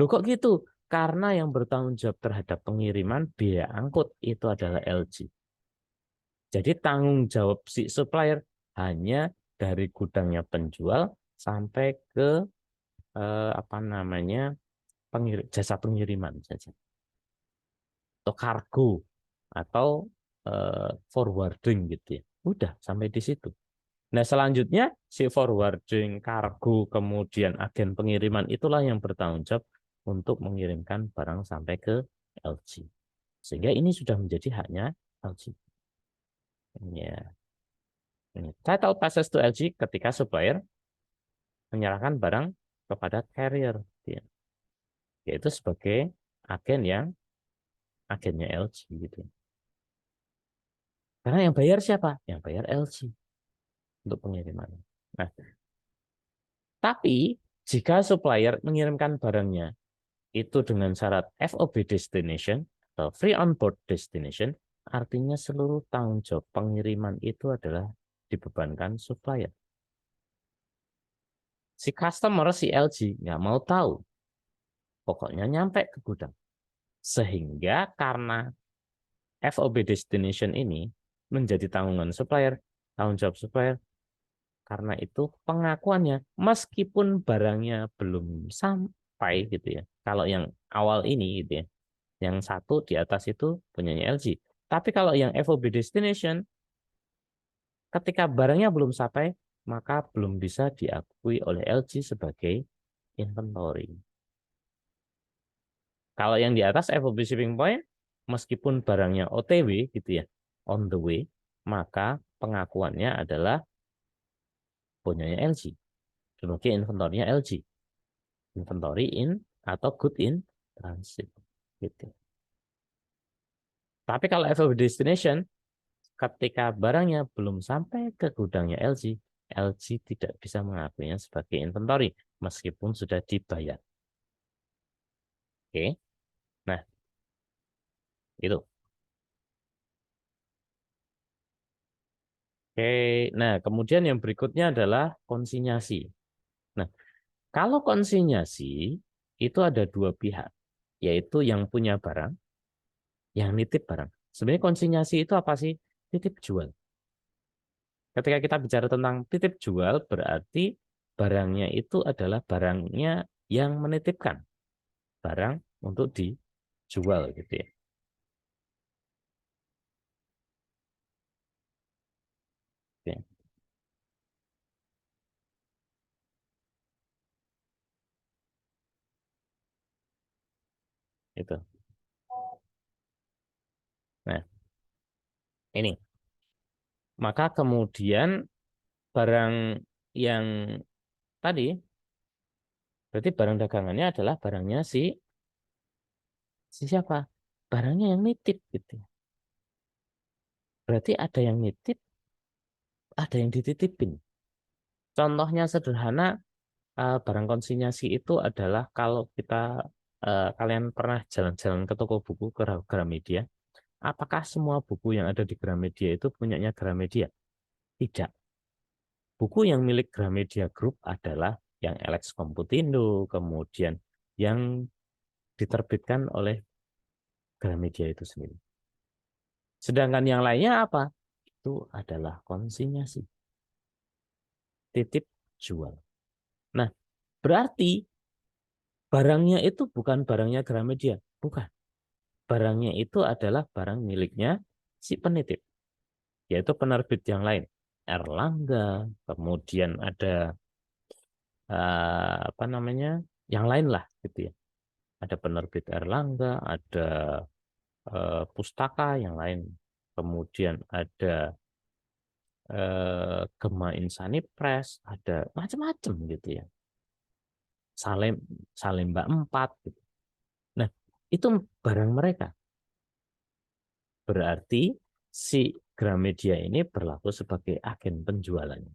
Loh kok gitu? Karena yang bertanggung jawab terhadap pengiriman biaya angkut itu adalah LG. Jadi tanggung jawab si supplier hanya dari gudangnya penjual sampai ke apa namanya jasa pengiriman saja atau kargo atau forwarding gitu ya. Udah sampai di situ. Nah, selanjutnya si forwarding, kargo, kemudian agen pengiriman itulah yang bertanggung jawab untuk mengirimkan barang sampai ke LG. Sehingga ini sudah menjadi haknya LG. Ya. Ini. Title passes to LG ketika supplier menyerahkan barang kepada carrier, ya. Yaitu sebagai agen yang agennya LG gitu. Karena yang bayar siapa? Yang bayar LG untuk pengiriman. Nah, tapi jika supplier mengirimkan barangnya itu dengan syarat FOB destination atau free on board destination, artinya seluruh tanggung jawab pengiriman itu adalah dibebankan supplier. Si customer, si LG, nggak mau tahu. Pokoknya nyampe ke gudang. Sehingga karena FOB destination ini menjadi tanggungan supplier, tanggung jawab supplier, karena itu pengakuannya, meskipun barangnya belum sampai gitu ya. Kalau yang awal ini gitu ya, yang satu di atas itu punyanya LG. Tapi kalau yang FOB destination, ketika barangnya belum sampai, maka belum bisa diakui oleh LG sebagai inventory. Kalau yang di atas FOB shipping point, meskipun barangnya OTW gitu ya, on the way, maka pengakuannya adalah punyanya LG. Sebagai inventornya LG. Inventory in atau good in transit. Gitu. Tapi kalau FOB destination, ketika barangnya belum sampai ke gudangnya LG, LG tidak bisa mengakuinya sebagai inventory meskipun sudah dibayar. Oke, nah itu. Oke, nah kemudian yang berikutnya adalah konsinyasi. Nah, kalau konsinyasi itu ada dua pihak, yaitu yang punya barang, yang nitip barang. Sebenarnya konsinyasi itu apa sih? Titip jual. Ketika kita bicara tentang titip jual, berarti barangnya itu adalah barangnya yang menitipkan barang untuk dijual gitu ya. Oke, itu. Nah, ini. Maka kemudian barang yang tadi, berarti barang dagangannya adalah barangnya si siapa? barangnya yang nitip gitu. Berarti ada yang nitip, ada yang dititipin. Contohnya sederhana, barang konsinyasi itu adalah kalau kita kalian pernah jalan-jalan ke toko buku ke Gramedia, apakah semua buku yang ada di Gramedia itu punyanya Gramedia? Tidak. Buku yang milik Gramedia Group adalah yang Alex Computindo, kemudian yang diterbitkan oleh Gramedia itu sendiri. Sedangkan yang lainnya apa? Itu adalah konsinyasi, titip jual. Nah, berarti barangnya itu bukan barangnya Gramedia, bukan. Barangnya itu adalah barang miliknya si penitip, yaitu penerbit yang lain. Erlangga, kemudian ada apa namanya, yang lain lah gitu ya. Ada penerbit Erlangga, ada pustaka yang lain, kemudian ada Gema Insani Press, ada macam-macam gitu ya. Salem Salemba 4 gitu. Nah, itu barang mereka. Berarti si Gramedia ini berlaku sebagai agen penjualannya.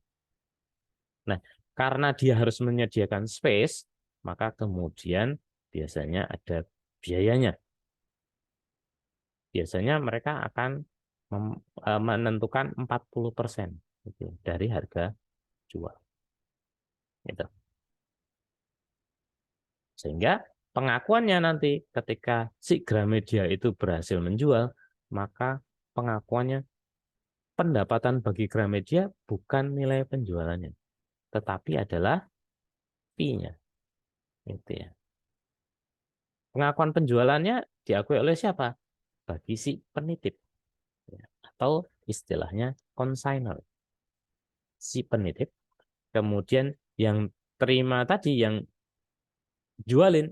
Nah, karena dia harus menyediakan space, maka kemudian biasanya ada biayanya. Biasanya mereka akan menentukan 40% gitu, dari harga jual. Gitu. Sehingga pengakuannya nanti ketika si Gramedia itu berhasil menjual, maka pengakuannya pendapatan bagi Gramedia bukan nilai penjualannya, tetapi adalah fee-nya. Gitu ya. Pengakuan penjualannya diakui oleh siapa? Bagi si penitip. Ya. Atau istilahnya consignor. Si penitip, kemudian yang terima tadi, yang jualin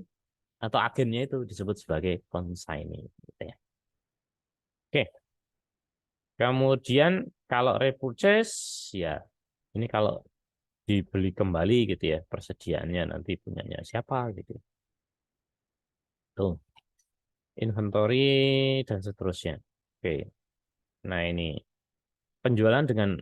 atau agennya itu disebut sebagai consignee. Gitu ya. Oke, kemudian kalau repurchase, ya ini kalau dibeli kembali gitu ya, persediaannya nanti punyanya siapa gitu. Tuh, inventory dan seterusnya. Oke, nah ini penjualan dengan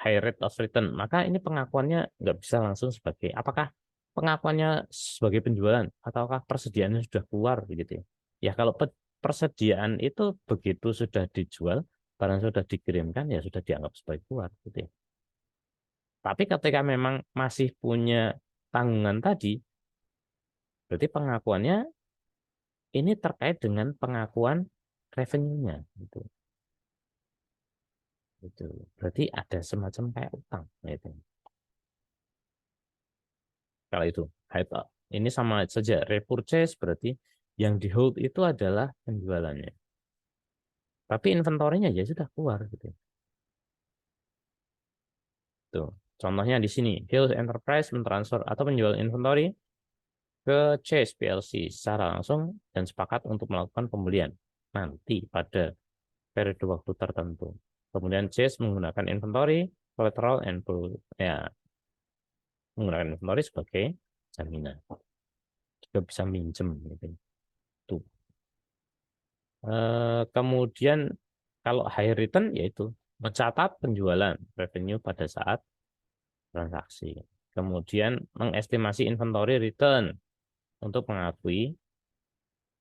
high rate of return, maka ini pengakuannya nggak bisa langsung sebagai apakah pengakuannya sebagai penjualan ataukah persediaannya sudah keluar begitu ya. Ya kalau persediaan itu begitu sudah dijual, barang sudah dikirimkan ya sudah dianggap sebagai keluar gitu ya. Tapi ketika memang masih punya tanggungan tadi, berarti pengakuannya ini terkait dengan pengakuan revenue-nya gitu. Gitu. Berarti ada semacam kayak utang gitu. Kalau itu ini sama saja repurchase berarti yang di hold itu adalah penjualannya. Tapi inventorinya ya sudah keluar gitu. Tuh. Contohnya di sini, Hills Enterprise mentransfer atau menjual inventory ke Chase PLC secara langsung dan sepakat untuk melakukan pembelian nanti pada periode waktu tertentu. Kemudian Chase menggunakan inventory, collateral, and ya, menggunakan inventory sebagai jaminan. Juga bisa minjem gitu. Tuh. Kemudian kalau high return yaitu mencatat penjualan revenue pada saat transaksi. Kemudian mengestimasi inventory return untuk mengakui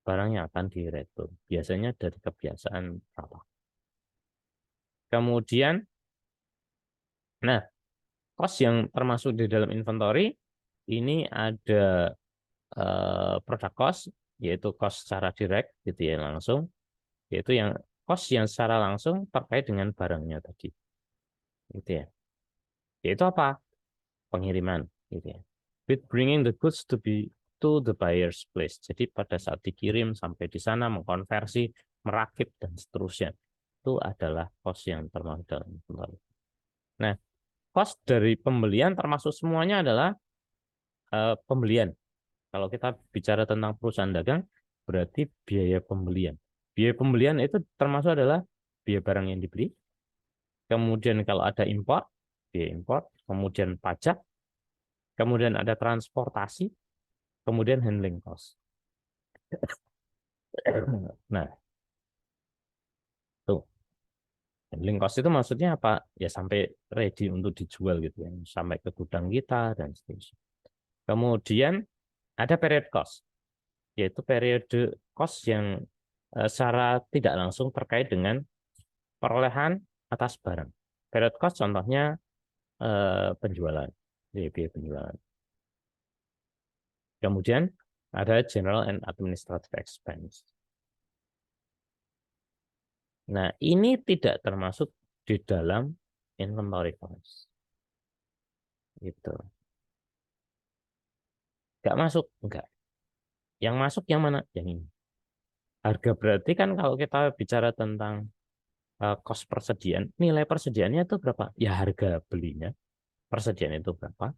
barang yang akan diretur. Biasanya dari kebiasaan apa. Kemudian, nah, cost yang termasuk di dalam inventory ini ada product cost, yaitu cost secara direct gitu ya langsung, yaitu yang cost yang secara langsung terkait dengan barangnya tadi. Gitu ya. Yaitu apa? Pengiriman gitu ya. With bringing the goods to the buyer's place. Jadi pada saat dikirim sampai di sana mengkonversi, merakit dan seterusnya. Itu adalah cost yang termasuk dalam inventory. Nah, cost dari pembelian termasuk semuanya adalah pembelian. Kalau kita bicara tentang perusahaan dagang, berarti biaya pembelian. Biaya pembelian itu termasuk adalah biaya barang yang dibeli. Kemudian kalau ada impor, biaya impor, kemudian pajak, kemudian ada transportasi, kemudian handling cost. Nah, Handling cost itu maksudnya apa? Ya sampai ready untuk dijual gitu ya, sampai ke gudang kita dan seterusnya. Kemudian ada period cost, yaitu periode cost yang secara tidak langsung terkait dengan perolehan atas barang. Period cost contohnya penjualan, biaya penjualan. Kemudian ada general and administrative expense. Nah, ini tidak termasuk di dalam inventory cost. Gitu. Nggak masuk, enggak. Yang masuk yang mana? Yang ini. Harga berarti kan kalau kita bicara tentang cost persediaan, nilai persediaannya itu berapa? Ya harga belinya, persediaan itu berapa?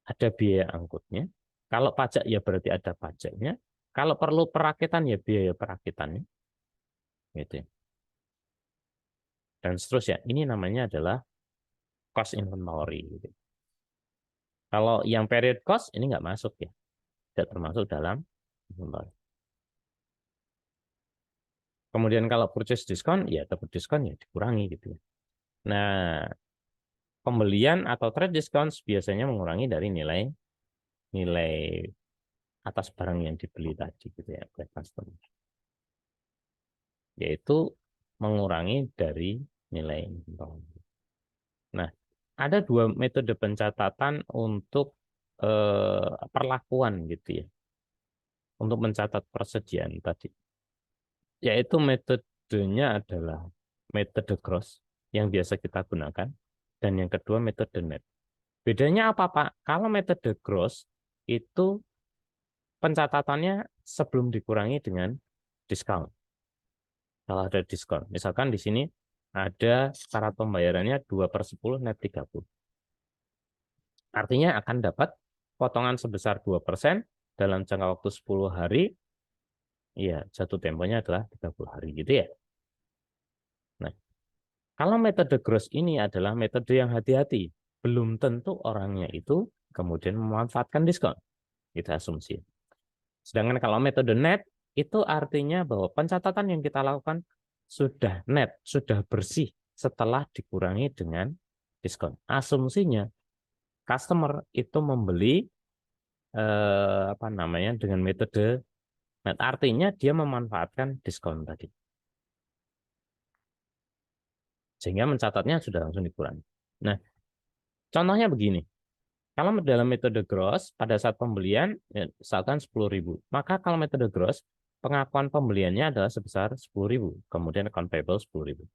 Ada biaya angkutnya. Kalau pajak ya berarti ada pajaknya. Kalau perlu perakitan ya biaya perakitannya. Gitu ya. Dan seterusnya. Ini namanya adalah cost inventory. Gitu. Kalau yang period cost ini nggak masuk ya. Tidak termasuk dalam inventory. Kemudian kalau purchase discount, ya dapat diskon ya dikurangi gitu ya. Nah, pembelian atau trade discount biasanya mengurangi dari nilai nilai atas barang yang dibeli tadi gitu ya oleh customer. Yaitu mengurangi dari nilai inventory. Nah, ada dua metode pencatatan untuk perlakuan gitu ya. Untuk mencatat persediaan tadi. Yaitu metodenya adalah metode gross yang biasa kita gunakan. Dan yang kedua metode net. Bedanya apa, Pak? Kalau metode gross itu pencatatannya sebelum dikurangi dengan diskon. Kalau ada diskon. Misalkan di sini ada syarat pembayarannya 2/10 net 30. Artinya akan dapat potongan sebesar 2% dalam jangka waktu 10 hari. Iya, jatuh temponya adalah 30 hari gitu ya. Nah, kalau metode gross ini adalah metode yang hati-hati. Belum tentu orangnya itu kemudian memanfaatkan diskon. Kita asumsi. Sedangkan kalau metode net, itu artinya bahwa pencatatan yang kita lakukan sudah net, sudah bersih setelah dikurangi dengan diskon. Asumsinya, customer itu membeli apa namanya dengan metode net. Artinya dia memanfaatkan diskon tadi. Sehingga mencatatnya sudah langsung dikurangi. Nah, contohnya begini. Kalau dalam metode gross, pada saat pembelian, ya, misalkan 10.000. Maka kalau metode gross, pengakuan pembeliannya adalah sebesar 10.000. Kemudian account payable 10.000.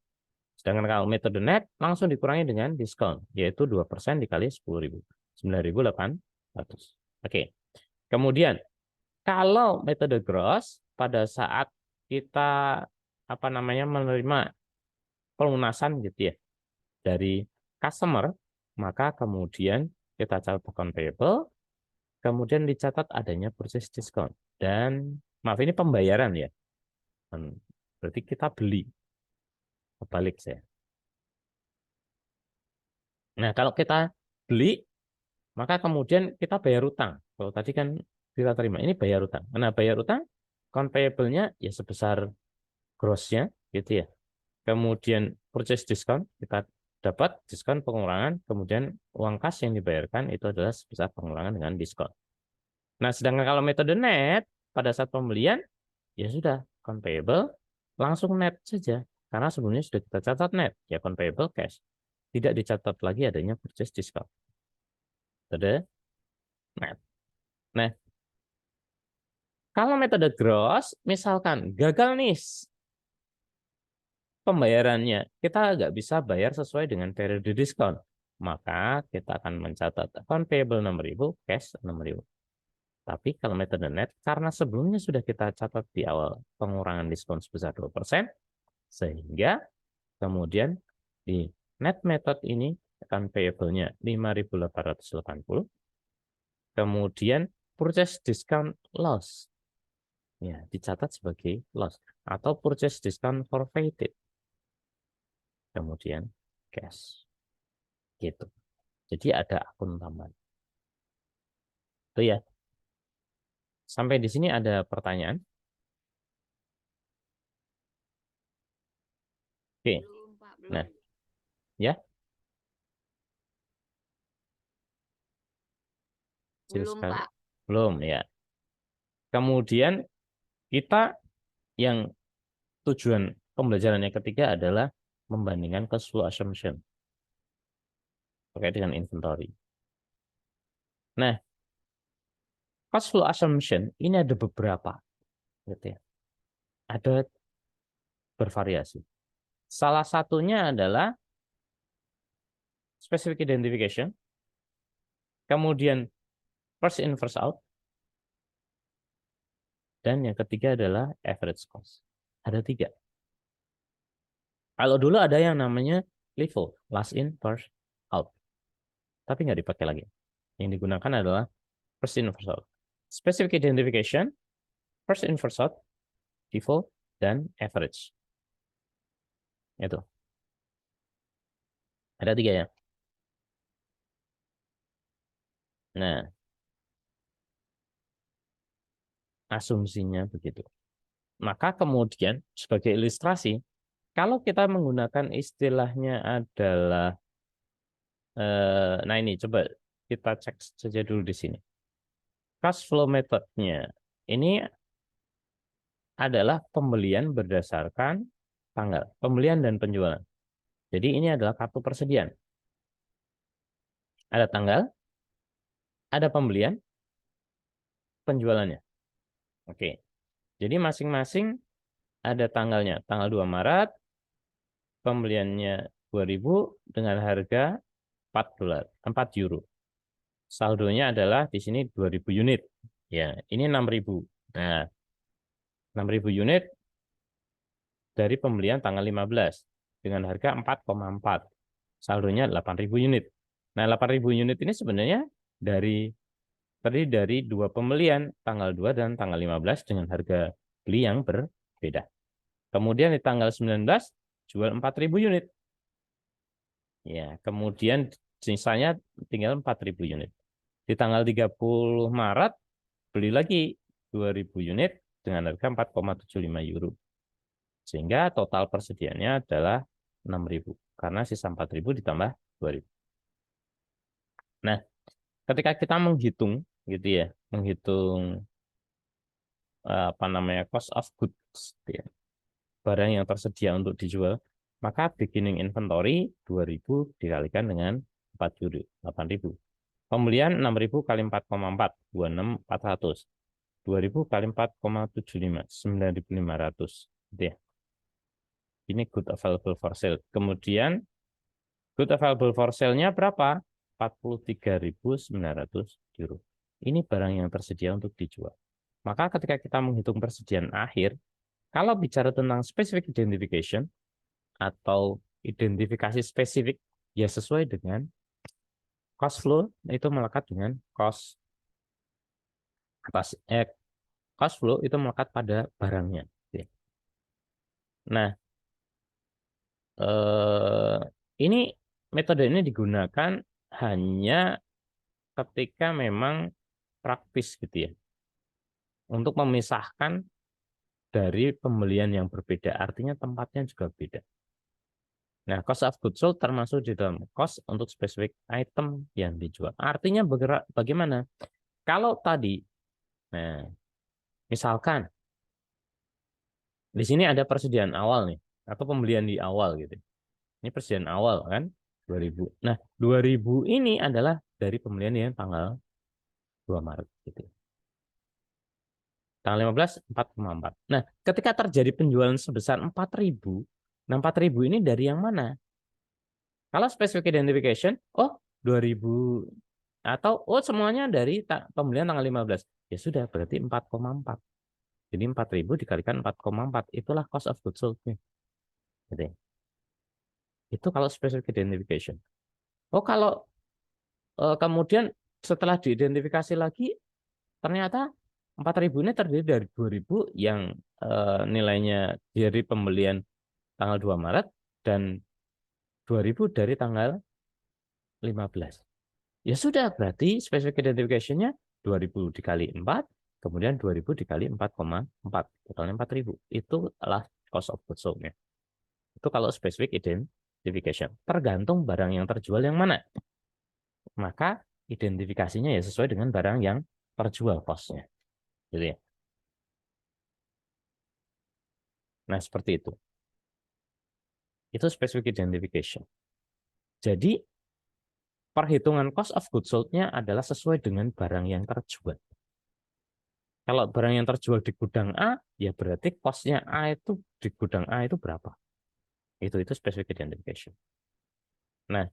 Sedangkan kalau metode net, langsung dikurangi dengan diskon, yaitu 2% dikali 10.000. 9.800. Oke. Kemudian, kalau metode gross, pada saat kita apa namanya menerima pelunasan gitu ya dari customer, maka kemudian kita catat account payable, kemudian dicatat adanya purchase discount. Dan maaf ini pembayaran ya. Berarti kita beli. Kebalik saya. Nah, kalau kita beli, maka kemudian kita bayar utang. Kalau tadi kan kita terima, ini bayar utang. Nah, bayar utang, account payable-nya ya sebesar gross-nya gitu ya. Kemudian purchase discount, kita dapat diskon pengurangan, kemudian uang kas yang dibayarkan itu adalah sebesar pengurangan dengan diskon. Nah, sedangkan kalau metode net, pada saat pembelian, ya sudah, account payable, langsung net saja. Karena sebelumnya sudah kita catat net, ya account payable cash. Tidak dicatat lagi adanya purchase discount. Metode net. Nah, kalau metode gross, misalkan gagal nih pembayarannya, kita nggak bisa bayar sesuai dengan periode diskon. Maka kita akan mencatat account payable 6.000, cash 6.000. Tapi kalau metode net, karena sebelumnya sudah kita catat di awal pengurangan diskon sebesar 2%, sehingga kemudian di net method ini account payable-nya 5.880, kemudian purchase discount loss, ya dicatat sebagai loss, atau purchase discount forfeited, kemudian cash, gitu. Jadi ada akun tambahan. Itu ya. Sampai di sini ada pertanyaan? Oke. Belum, Pak. Nah, ya. Belum, Pak. Belum, ya. Kemudian kita yang tujuan pembelajaran yang ketiga adalah membandingkan cash flow assumption terkait dengan inventory. Nah, cash flow assumption ini ada beberapa, gitu ya. Ada bervariasi. Salah satunya adalah specific identification, kemudian first in first out, dan yang ketiga adalah average cost. Ada 3. Kalau dulu ada yang namanya LIFO, last in first out, tapi nggak dipakai lagi. Yang digunakan adalah first in first out. Specific identification, first in first out, LIFO, dan average. Itu. Ada 3 ya. Nah, asumsinya begitu. Maka kemudian sebagai ilustrasi, kalau kita menggunakan istilahnya adalah, nah ini coba kita cek saja dulu di sini. Cash flow methodnya ini adalah pembelian berdasarkan tanggal, pembelian dan penjualan. Jadi ini adalah kartu persediaan. Ada tanggal, ada pembelian, penjualannya. Oke. Jadi masing-masing ada tanggalnya. Tanggal 2 Maret, pembeliannya 2.000 dengan harga 4 dolar, 4 euro. Saldonya adalah di sini 2.000 unit. Ya, ini 6.000. Nah, 6.000 unit dari pembelian tanggal 15 dengan harga 4,4. Saldonya 8.000 unit. Nah, 8.000 unit ini sebenarnya terdiri dari 2 pembelian tanggal 2 dan tanggal 15 dengan harga beli yang berbeda. Kemudian di tanggal 19 jual 4.000 unit. Ya, kemudian sisanya tinggal 4.000 unit. Di tanggal 30 Maret beli lagi 2.000 unit dengan harga 4,75 euro. Sehingga total persediaannya adalah 6.000 karena sisa 4.000 ditambah 2.000. Nah, ketika kita menghitung gitu ya, menghitung apa namanya cost of goods gitu ya, barang yang tersedia untuk dijual, maka beginning inventory 2.000 dikalikan dengan 4 euro, 8.000. Pembelian 6.000 kali 4,4, 26.400. 2.000 kali 4,75, 9.500. Gitu ya. Ini good available for sale. Kemudian good available for sale-nya berapa? 43.900 euro. Ini barang yang tersedia untuk dijual. Maka ketika kita menghitung persediaan akhir, kalau bicara tentang specific identification atau identifikasi spesifik, ya sesuai dengan cost flow, itu melekat dengan cost cost flow itu melekat pada barangnya. Nah, ini metode ini digunakan hanya ketika memang praktis gitu ya, untuk memisahkan dari pembelian yang berbeda, artinya tempatnya juga beda. Nah, cost of goods sold termasuk di dalam cost untuk spesifik item yang dijual. Artinya bagaimana? Kalau tadi, nah, misalkan di sini ada persediaan awal nih, atau pembelian di awal gitu. Ini persediaan awal kan, 2.000. Nah, 2.000 ini adalah dari pembelian yang tanggal 2 Maret gitu. Tanggal 15, 4,4. Nah, ketika terjadi penjualan sebesar 4.000, nah 4.000 ini dari yang mana? Kalau specific identification, oh 2.000 atau semuanya dari pembelian tanggal 15. Ya sudah, berarti 4,4. Jadi 4.000 dikalikan 4,4, itulah cost of goods sold. Gitu. Itu kalau specific identification. Oh, kalau kemudian setelah diidentifikasi lagi, ternyata 4.000 ini terdiri dari 2.000 yang nilainya dari pembelian tanggal 2 Maret dan 2.000 dari tanggal 15. Ya sudah, berarti specific identification-nya 2.000 dikali 4, kemudian 2.000 dikali 4,4, totalnya 4.000. Itu adalah cost of goods sold-nya. Itu kalau specific identification. identification. Tergantung barang yang terjual yang mana. Maka identifikasinya ya sesuai dengan barang yang terjual cost-nya. Gitu ya. Nah, seperti itu. Itu specific identification. Jadi, perhitungan cost of goods sold-nya adalah sesuai dengan barang yang terjual. Kalau barang yang terjual di gudang A, ya berarti cost-nya A itu di gudang A itu berapa? Itu specific identification. Nah,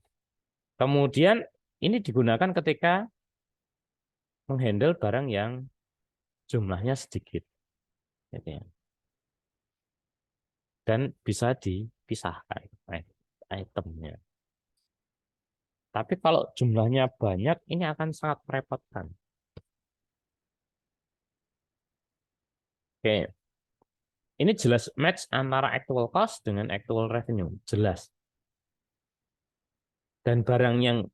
kemudian ini digunakan ketika menghandle barang yang jumlahnya sedikit. Gitu ya. Dan bisa dipisahkan itemnya. Tapi kalau jumlahnya banyak, ini akan sangat merepotkan. Oke, ini jelas match antara actual cost dengan actual revenue, jelas. Dan barang yang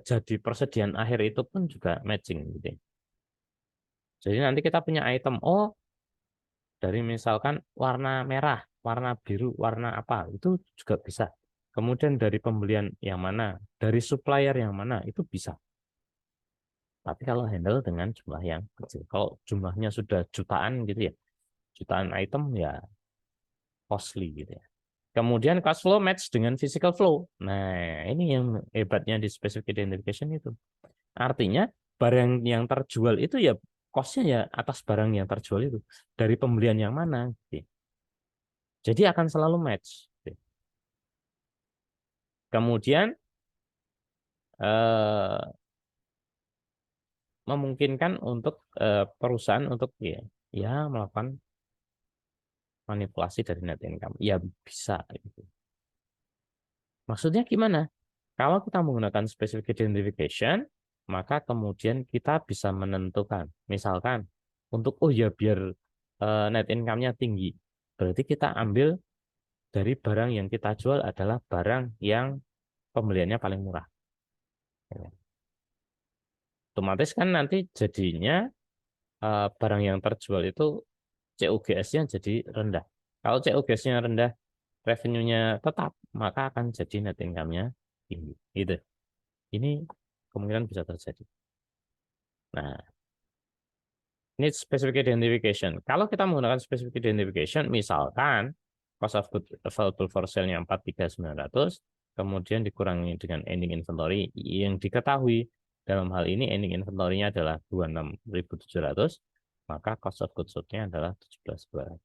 jadi persediaan akhir itu pun juga matching. Gitu. Jadi nanti kita punya item, oh dari misalkan warna merah, warna biru, warna apa, itu juga bisa. Kemudian dari pembelian yang mana, dari supplier yang mana, itu bisa. Tapi kalau handle dengan jumlah yang kecil. Kalau jumlahnya sudah jutaan gitu ya, jutaan item ya costly gitu ya. Kemudian cash flow match dengan physical flow. Nah, ini yang hebatnya di specific identification itu. Artinya barang yang terjual itu ya cost-nya ya atas barang yang terjual itu. Dari pembelian yang mana. Gitu. Jadi akan selalu match. Gitu. Kemudian eh, memungkinkan untuk perusahaan untuk ya melakukan manipulasi dari net income. Ya bisa. Gitu. Maksudnya gimana? Kalau kita menggunakan specific identification, maka kemudian kita bisa menentukan, misalkan untuk oh ya biar net income-nya tinggi, berarti kita ambil dari barang yang kita jual adalah barang yang pembeliannya paling murah. Otomatis kan nanti jadinya barang yang terjual itu COGS-nya jadi rendah. Kalau COGS-nya rendah, revenue-nya tetap, maka akan jadi net income-nya tinggi. Gitu. Ini kemungkinan bisa terjadi. Nah, ini specific identification. Kalau kita menggunakan specific identification, misalkan cost of goods available for sale-nya 43.900, kemudian dikurangi dengan ending inventory yang diketahui dalam hal ini ending inventory-nya adalah 26.700, maka cost of goods sold-nya adalah 17.200.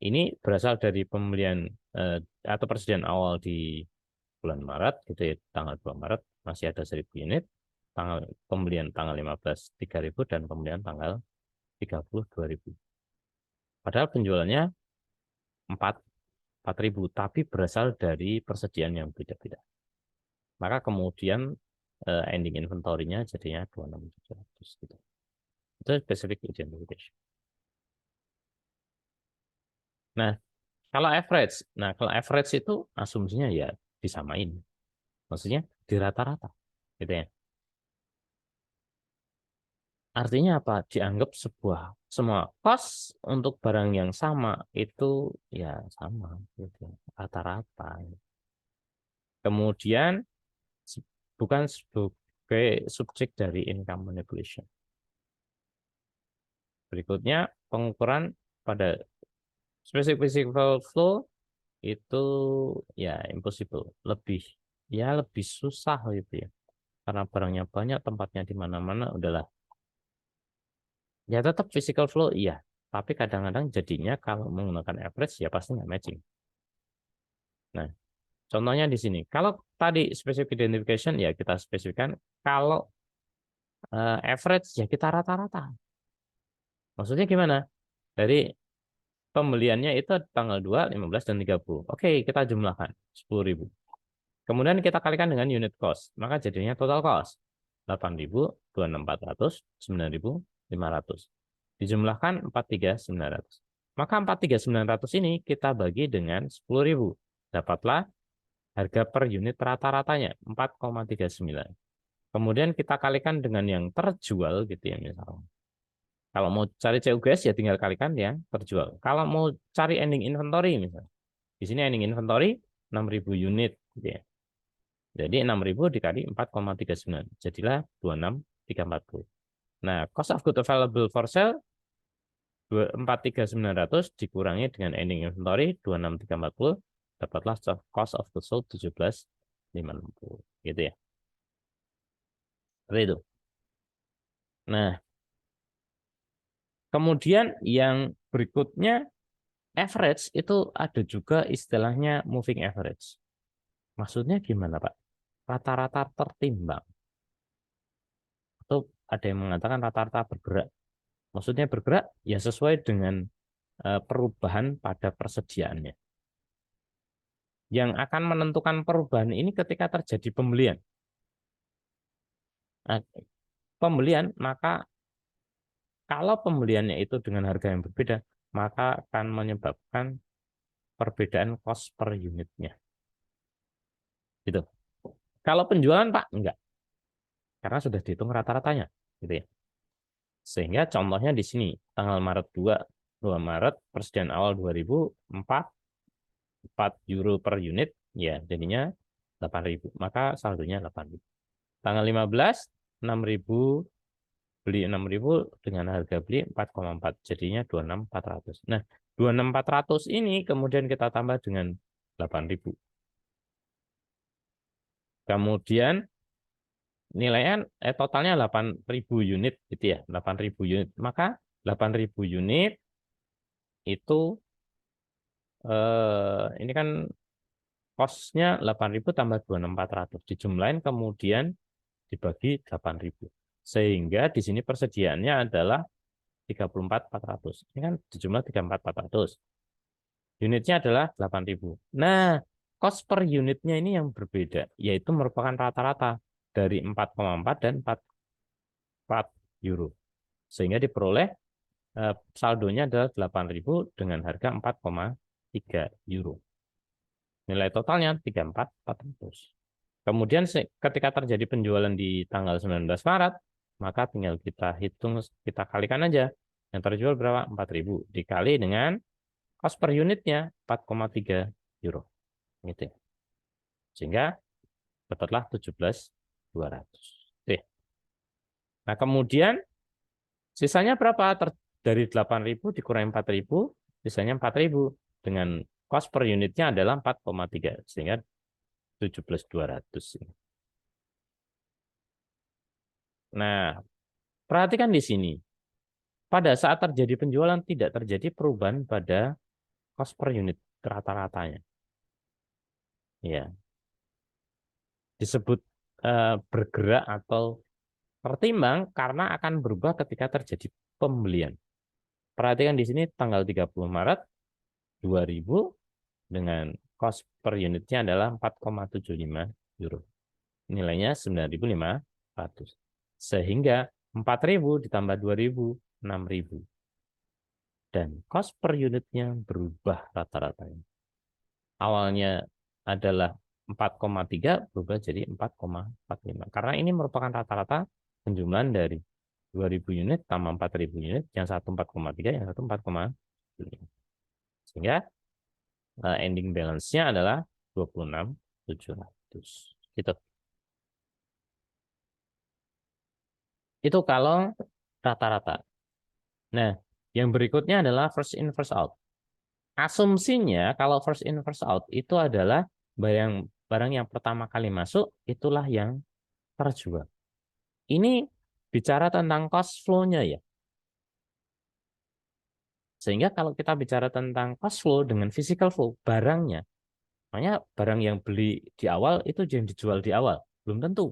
Ini berasal dari pembelian atau persediaan awal di bulan Maret, gitu ya, tanggal 2 Maret masih ada 1.000 unit, tanggal pembelian tanggal 15 3.000 dan pembelian tanggal 32.000. Padahal penjualannya 4.000, tapi berasal dari persediaan yang beda-beda. Maka kemudian ending inventory-nya jadinya 26.700 gitu. Itu specific identification. Nah, kalau average itu asumsinya ya disamain. Maksudnya di rata-rata gitu ya. Artinya apa? Dianggap semua cost untuk barang yang sama itu ya sama gitu. Rata-rata. Kemudian bukan sebagai subjek dari income manipulation. Berikutnya pengukuran pada specific physical flow itu ya impossible, lebih susah gitu ya. Karena barangnya banyak, tempatnya di mana-mana, udahlah. Ya tetap physical flow iya, tapi kadang-kadang jadinya kalau menggunakan average ya pasti nggak matching. Nah, contohnya di sini. Kalau tadi specific identification ya kita spesifikkan, kalau average ya kita rata-rata. Maksudnya gimana? Dari pembeliannya itu tanggal 2, 15, dan 30. Oke, kita jumlahkan 10.000. Kemudian kita kalikan dengan unit cost. Maka jadinya total cost. 8.000, 26.400, 9.500. Dijumlahkan 43.900. Maka 43.900 ini kita bagi dengan 10.000. Dapatlah harga per unit rata-ratanya 4,39. Kemudian kita kalikan dengan yang terjual gitu ya misalnya. Kalau mau cari COGS ya tinggal kalikan yang terjual. Kalau mau cari ending inventory misalnya. Di sini ending inventory 6.000 unit gitu ya. Jadi 6.000 dikali 4,39 jadilah 26.340. Nah, cost of goods available for sale 44.900 dikurangi dengan ending inventory 26.340 dapatlah cost of goods sold 17.560 gitu ya. Seperti itu. Nah, kemudian yang berikutnya average itu ada juga istilahnya moving average. Maksudnya gimana, Pak? Rata-rata tertimbang. Atau ada yang mengatakan rata-rata bergerak. Maksudnya bergerak ya sesuai dengan perubahan pada persediaannya. Yang akan menentukan perubahan ini ketika terjadi pembelian. Nah, pembelian, maka kalau pembeliannya itu dengan harga yang berbeda, maka akan menyebabkan perbedaan cost per unitnya. Gitu. Kalau penjualan, Pak, enggak. Karena sudah dihitung rata-ratanya. Gitu ya. Sehingga contohnya di sini, tanggal Maret 2 Maret, persediaan awal 2004, 4 euro per unit, ya jadinya 8.000. Maka saldonya 8.000. Tanggal 15, 6.000, beli 6.000 dengan harga beli 4,4, jadinya 26.400. Nah, 26.400 ini kemudian kita tambah dengan 8.000. Kemudian nilainya totalnya 8.000 unit gitu ya, 8.000 unit. Maka 8.000 unit itu ini kan cost-nya 8.000 tambah 26.400 dijumlahin kemudian dibagi 8.000. Sehingga di sini persediaannya adalah 34.400. Ini kan dijumlah 34.400. Unitnya adalah 8.000. Nah, cost per unitnya ini yang berbeda, yaitu merupakan rata-rata dari 4,4 dan 4 euro. Sehingga diperoleh saldonya adalah 8.000 dengan harga 4,3 euro. Nilai totalnya 34.400. Kemudian ketika terjadi penjualan di tanggal 19 Maret, maka tinggal kita hitung, kita kalikan aja. Yang terjual berapa? 4.000 dikali dengan cost per unitnya 4,3 euro. Gitu ya. Sehingga dapatlah 17.200. Nah, kemudian sisanya berapa? Dari 8.000 dikurangi 4.000, sisanya 4.000 dengan cost per unitnya adalah 4,3 sehingga 17.200. Nah, perhatikan di sini. Pada saat terjadi penjualan tidak terjadi perubahan pada cost per unit rata-ratanya. Ya, disebut bergerak atau tertimbang karena akan berubah ketika terjadi pembelian. Perhatikan di sini tanggal 30 Maret 2000 dengan cost per unitnya adalah 4,75 euro. Nilainya 9.500. Sehingga 4.000 ditambah 2.000, 6.000. Dan cost per unitnya berubah rata-ratanya. Awalnya adalah 4,3 berubah jadi 4,45. Karena ini merupakan rata-rata penjumlahan dari 2.000 unit tambah 4.000 unit, yang satu 4,3, yang satu 4,5. Sehingga ending balance-nya adalah 26.700. Gitu. Itu kalau rata-rata. Nah, yang berikutnya adalah first in first out. Asumsinya kalau first in first out itu adalah barang yang pertama kali masuk itulah yang terjual. Ini bicara tentang cost flow-nya ya. Sehingga kalau kita bicara tentang cost flow dengan physical flow, barangnya, makanya barang yang beli di awal itu yang dijual di awal, belum tentu.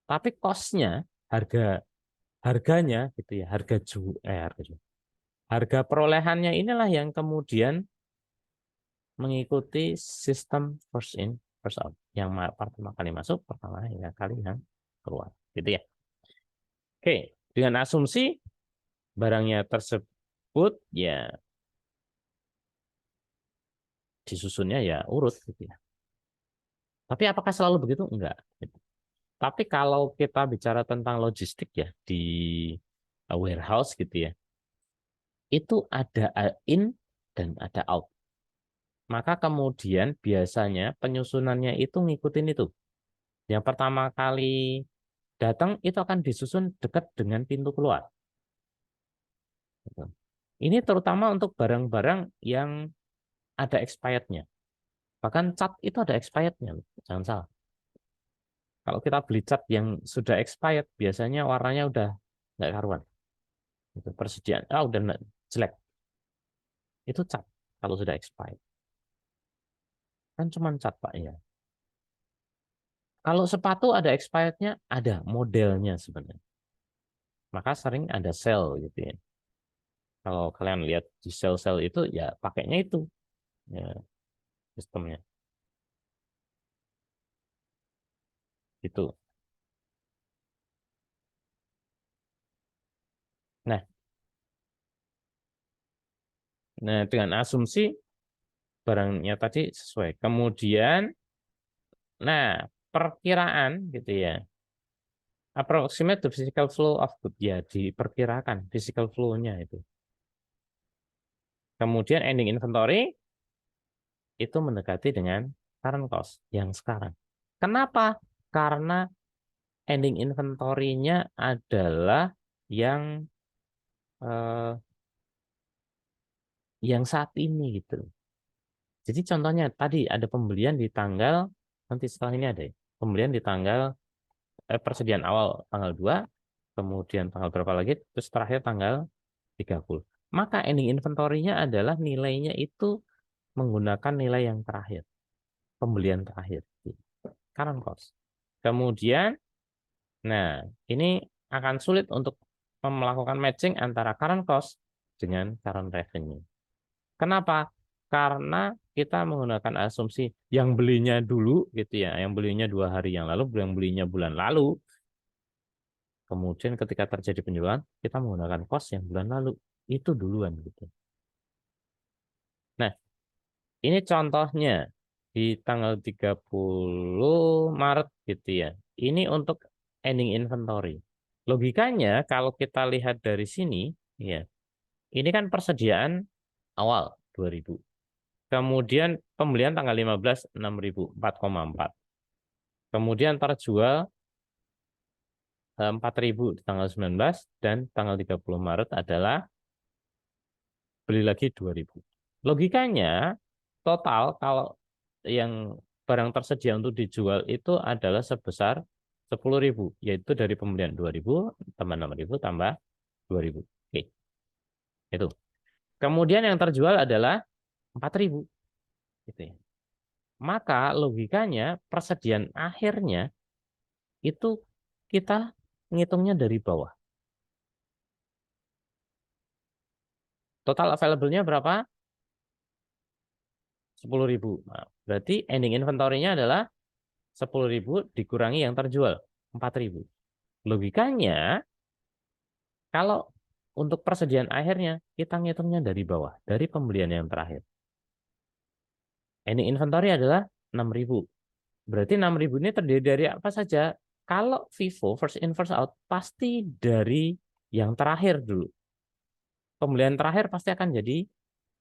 Tapi cost-nya, harganya gitu ya, harga perolehannya inilah yang kemudian mengikuti sistem first in first out. Yang pertama kali masuk, pertama kali yang keluar, gitu ya. Oke, dengan asumsi barangnya tersebut ya disusunnya ya urut gitu ya. Tapi apakah selalu begitu? Enggak. Tapi kalau kita bicara tentang logistik ya di warehouse gitu ya, itu ada in dan ada out. Maka kemudian biasanya penyusunannya itu ngikutin itu. Yang pertama kali datang itu akan disusun dekat dengan pintu keluar. Ini terutama untuk barang-barang yang ada expirednya. Bahkan cat itu ada expirednya, jangan salah. Kalau kita beli cat yang sudah expired, biasanya warnanya udah nggak karuan. Itu persediaan, udah jelek. Itu cat kalau sudah expired. Kan cuma cat Pak ya. Kalau sepatu ada expirednya, ada modelnya sebenarnya. Maka sering ada sale gitu ya. Kalau kalian lihat di sel-sel itu ya pakainya itu ya, sistemnya itu. Nah, dengan asumsi barangnya tadi sesuai. Kemudian, nah perkiraan gitu ya. Approximate the physical flow of goods ya diperkirakan physical flow-nya itu. Kemudian ending inventory itu mendekati dengan current cost yang sekarang. Kenapa? Karena ending inventory-nya adalah yang eh, yang saat ini gitu. Jadi contohnya tadi ada pembelian di tanggal nanti setelah ini ada ya, pembelian di tanggal persediaan awal tanggal 2, kemudian tanggal berapa lagi, terus terakhir tanggal 30. Maka ending inventory-nya adalah nilainya itu menggunakan nilai yang terakhir, pembelian terakhir, current cost. Kemudian, nah ini akan sulit untuk melakukan matching antara current cost dengan current revenue. Kenapa? Karena kita menggunakan asumsi yang belinya dulu gitu ya, yang belinya 2 hari yang lalu, yang belinya bulan lalu, kemudian ketika terjadi penjualan, kita menggunakan cost yang bulan lalu, itu duluan gitu. Nah, ini contohnya di tanggal 30 Maret gitu ya. Ini untuk ending inventory. Logikanya kalau kita lihat dari sini, ya, ini kan persediaan awal 2000. Kemudian pembelian tanggal 15 6.000 4,4. Kemudian terjual 4.000 di tanggal 19 dan tanggal 30 Maret adalah beli lagi 2.000. Logikanya total kalau yang barang tersedia untuk dijual itu adalah sebesar 10.000, yaitu dari pembelian 2.000 tambah 6.000 tambah 2.000. Oke, itu. Kemudian yang terjual adalah 4.000 gitu ya. Maka logikanya persediaan akhirnya itu kita ngitungnya dari bawah. Total available-nya berapa? 10.000. Nah, berarti ending inventory-nya adalah 10.000 dikurangi yang terjual 4.000. Logikanya kalau untuk persediaan akhirnya kita ngitungnya dari bawah, dari pembelian yang terakhir. Ending inventory adalah 6.000. Berarti 6.000 ini terdiri dari apa saja? Kalau FIFO first in first out pasti dari yang terakhir dulu. Pembelian terakhir pasti akan jadi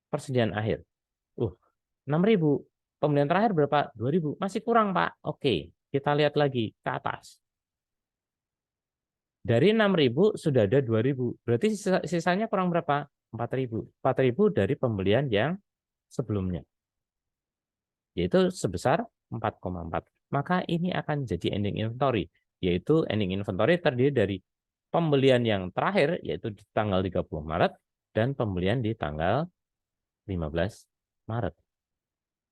persediaan akhir. 6.000. Pembelian terakhir berapa? 2.000. Masih kurang, Pak. Oke, kita lihat lagi ke atas. Dari 6.000 sudah ada 2.000. Berarti sisanya kurang berapa? 4.000. 4.000 dari pembelian yang sebelumnya. Yaitu sebesar 4,4. Maka ini akan jadi ending inventory. Yaitu ending inventory terdiri dari pembelian yang terakhir, yaitu di tanggal 30 Maret, dan pembelian di tanggal 15 Maret.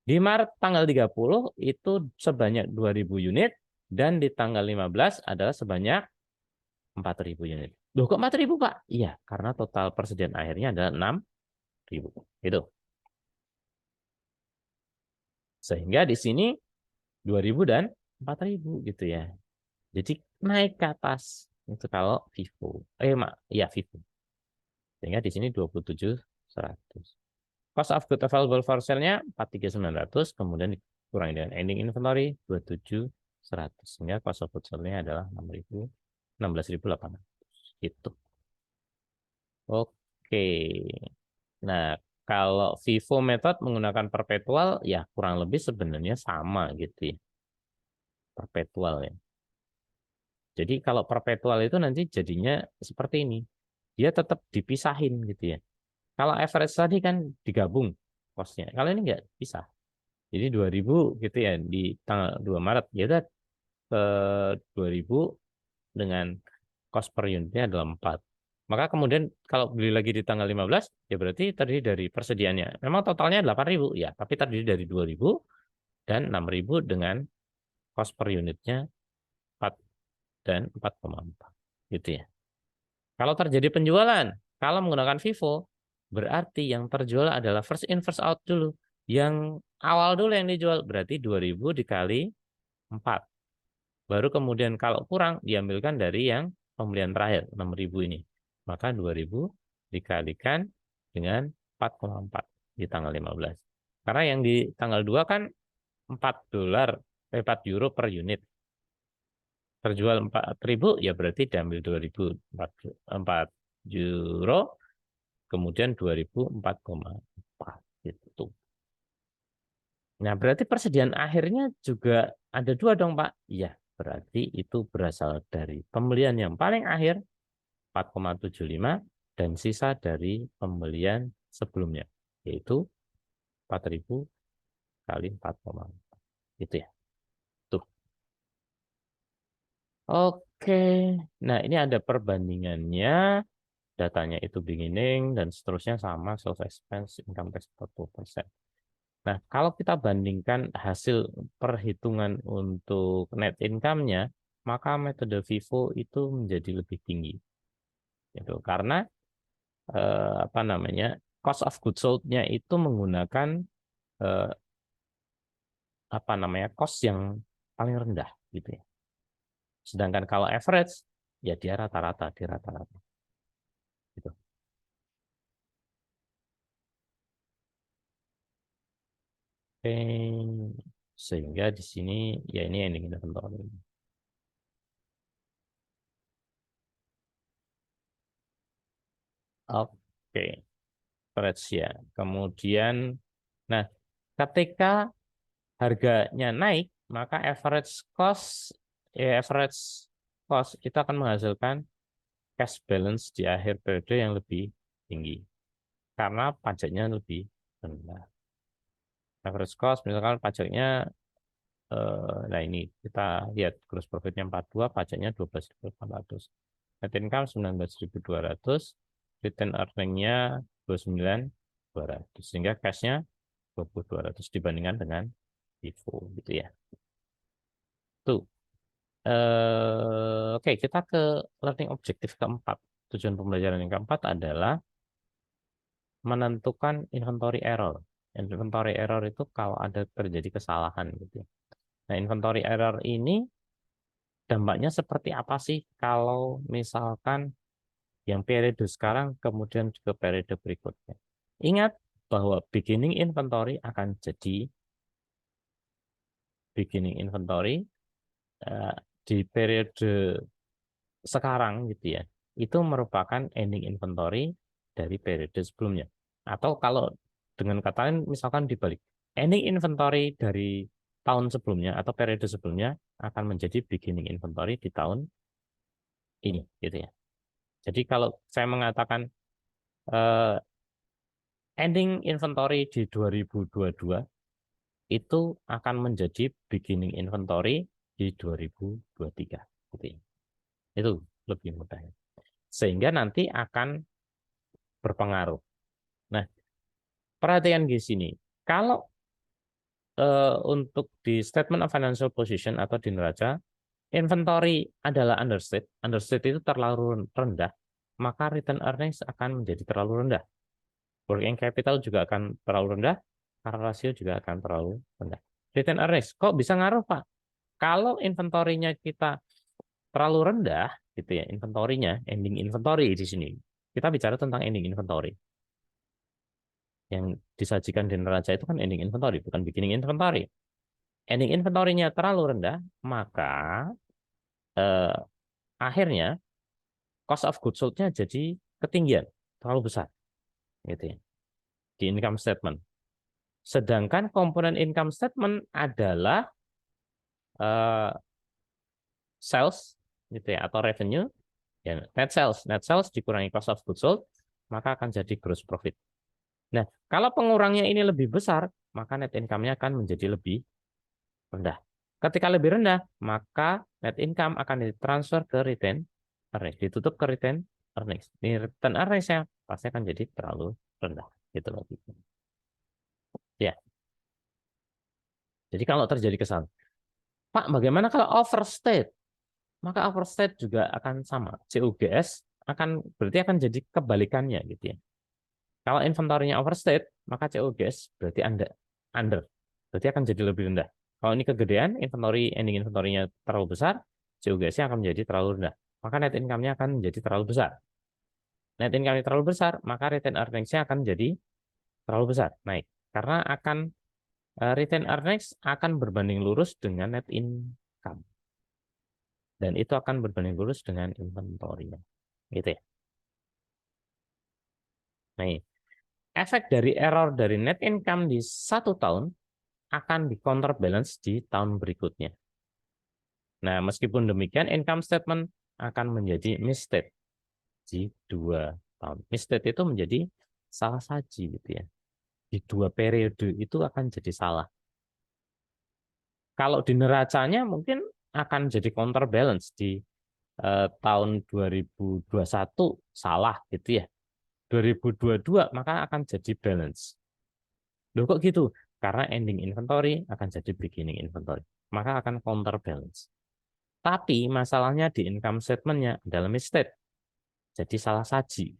Di Maret tanggal 30 itu sebanyak 2.000 unit, dan di tanggal 15 adalah sebanyak 4.000 unit. Loh kok 4.000 Pak? Iya, karena total persediaan akhirnya adalah 6.000. Itu. Sehingga di sini 2.000 dan 4.000 gitu ya. Jadi naik ke atas. Itu kalau Vivo. Ya Vivo. Sehingga di sini 27.100. Cost of good available for sale-nya 43.900, kemudian dikurangi dengan ending inventory 27.100. Sehingga cost of good sale-nya adalah 16.800. Gitu. Oke. Nah, Kalau FIFO method menggunakan perpetual, ya kurang lebih sebenarnya sama gitu ya. Perpetual ya. Jadi kalau perpetual itu nanti jadinya seperti ini. Dia tetap dipisahin gitu ya. Kalau average tadi kan digabung cost-nya. Kalau ini nggak bisa. Jadi 2000 gitu ya di tanggal 2 Maret. Ya udah ke 2000 dengan cost per unitnya adalah 4. Maka kemudian kalau beli lagi di tanggal 15, ya berarti terdiri dari persediaannya. Memang totalnya 8.000, ya, tapi terdiri dari 2.000 dan 6.000 dengan cost per unitnya 4 dan 4,4. Gitu ya. Kalau terjadi penjualan, kalau menggunakan Vivo, berarti yang terjual adalah first in first out dulu. Yang awal dulu yang dijual berarti 2.000 dikali 4. Baru kemudian kalau kurang diambilkan dari yang pembelian terakhir 6.000 ini. Maka 2.000 dikalikan dengan 4,4 di tanggal 15. Karena yang di tanggal 2 kan 4 dolar, 4 euro per unit. Terjual 4.000 ya berarti diambil 2.000 4 euro, kemudian 2.000 4,4 gitu. Nah, berarti persediaan akhirnya juga ada dua dong, Pak. Iya, berarti itu berasal dari pembelian yang paling akhir 4,75 dan sisa dari pembelian sebelumnya, yaitu 4.000 kali 4,4. Gitu ya. Tuh. Oke. Nah, ini ada perbandingannya. Datanya itu beginning dan seterusnya sama, sales expense, income tax 40%. Nah, kalau kita bandingkan hasil perhitungan untuk net income-nya, maka metode Vivo itu menjadi lebih tinggi. Gitu. Karena apa namanya, cost of goods sold-nya itu menggunakan eh, apa namanya, cost yang paling rendah gitu ya. Sedangkan kalau average, ya dia rata-rata, di rata-rata. Gitu. Oke, sehingga di sini ya ini ending inventory. Oke, average ya. Kemudian, nah, ketika harganya naik, maka average cost itu akan menghasilkan cash balance di akhir periode yang lebih tinggi karena pajaknya lebih rendah. Average cost misalkan pajaknya nah ini kita lihat gross profitnya 42, pajaknya 12.800. Net income 19.200, return earning-nya 29.200 sehingga cash-nya 20.200 dibandingkan dengan Vivo gitu ya. Tuh. Oke, kita ke learning objektif keempat. Tujuan pembelajaran yang keempat adalah menentukan inventory error. Inventory error itu kalau ada terjadi kesalahan gitu ya. Nah, inventory error ini dampaknya seperti apa sih kalau misalkan yang periode sekarang kemudian ke periode berikutnya. Ingat bahwa akan jadi beginning inventory eh, di periode sekarang gitu ya, itu merupakan ending inventory dari periode sebelumnya. Atau kalau dengan kata lain misalkan dibalik, ending inventory dari tahun sebelumnya atau periode sebelumnya akan menjadi beginning inventory di tahun ini gitu ya. Jadi kalau saya mengatakan eh, ending inventory di 2022 itu akan menjadi beginning inventory di 2023 gitu ya. Itu lebih mudah. Sehingga nanti akan berpengaruh. Nah, perhatian di sini. Kalau untuk di statement of financial position atau di neraca, inventory adalah understate. Understate itu terlalu rendah, maka return earnings akan menjadi terlalu rendah. Working capital juga akan terlalu rendah, current ratio juga akan terlalu rendah. Return earnings, kok bisa ngaruh, Pak? Kalau inventorinya kita terlalu rendah, gitu ya, inventorinya, ending inventory di sini. Kita bicara tentang ending inventory. Yang disajikan di neraca itu kan ending inventory, bukan beginning inventory. Ending inventory-nya terlalu rendah, maka eh, akhirnya cost of goods sold-nya jadi ketinggian, terlalu besar, gitu ya. di income statement. Sedangkan komponen income statement adalah sales gitu ya, atau revenue, ya net sales dikurangi cost of goods sold, maka akan jadi gross profit. Nah, kalau pengurangnya ini lebih besar, maka net income-nya akan menjadi lebih rendah. Ketika lebih rendah, maka net income akan ditransfer ke retain earnings, ditutup ke retain earnings. Ini retain earnings-nya pasti akan jadi terlalu rendah. Gitu loh. Ya, jadi kalau terjadi kesalahan, Pak, bagaimana kalau overstate? Maka overstate juga akan sama. COGS akan berarti akan jadi kebalikannya gitu ya. Kalau inventory-nya overstate, maka COGS berarti under. Berarti akan jadi lebih rendah. Kalau ini kegedean, ending inventory-nya terlalu besar, COGS-nya akan menjadi terlalu rendah. Maka net income-nya akan menjadi terlalu besar. Net income-nya terlalu besar, maka retain earnings-nya akan jadi terlalu besar, naik. Karena akan retain earnings akan berbanding lurus dengan net income. Dan itu akan berbanding lurus dengan inventory-nya. Gitu ya. Nah, efek dari error dari net income di 1 tahun akan di counterbalance di tahun berikutnya. Nah, meskipun demikian, income statement akan menjadi misstate di 2 tahun. Misstate itu menjadi salah saji gitu ya. Di 2 periode itu akan jadi salah. Kalau di neracanya mungkin akan jadi counterbalance di tahun 2021 salah gitu ya. 2022 maka akan jadi balance. Loh kok gitu? Karena ending inventory akan jadi beginning inventory. Maka akan counterbalance. Tapi masalahnya di income statement-nya adalah misstate. Jadi salah saji.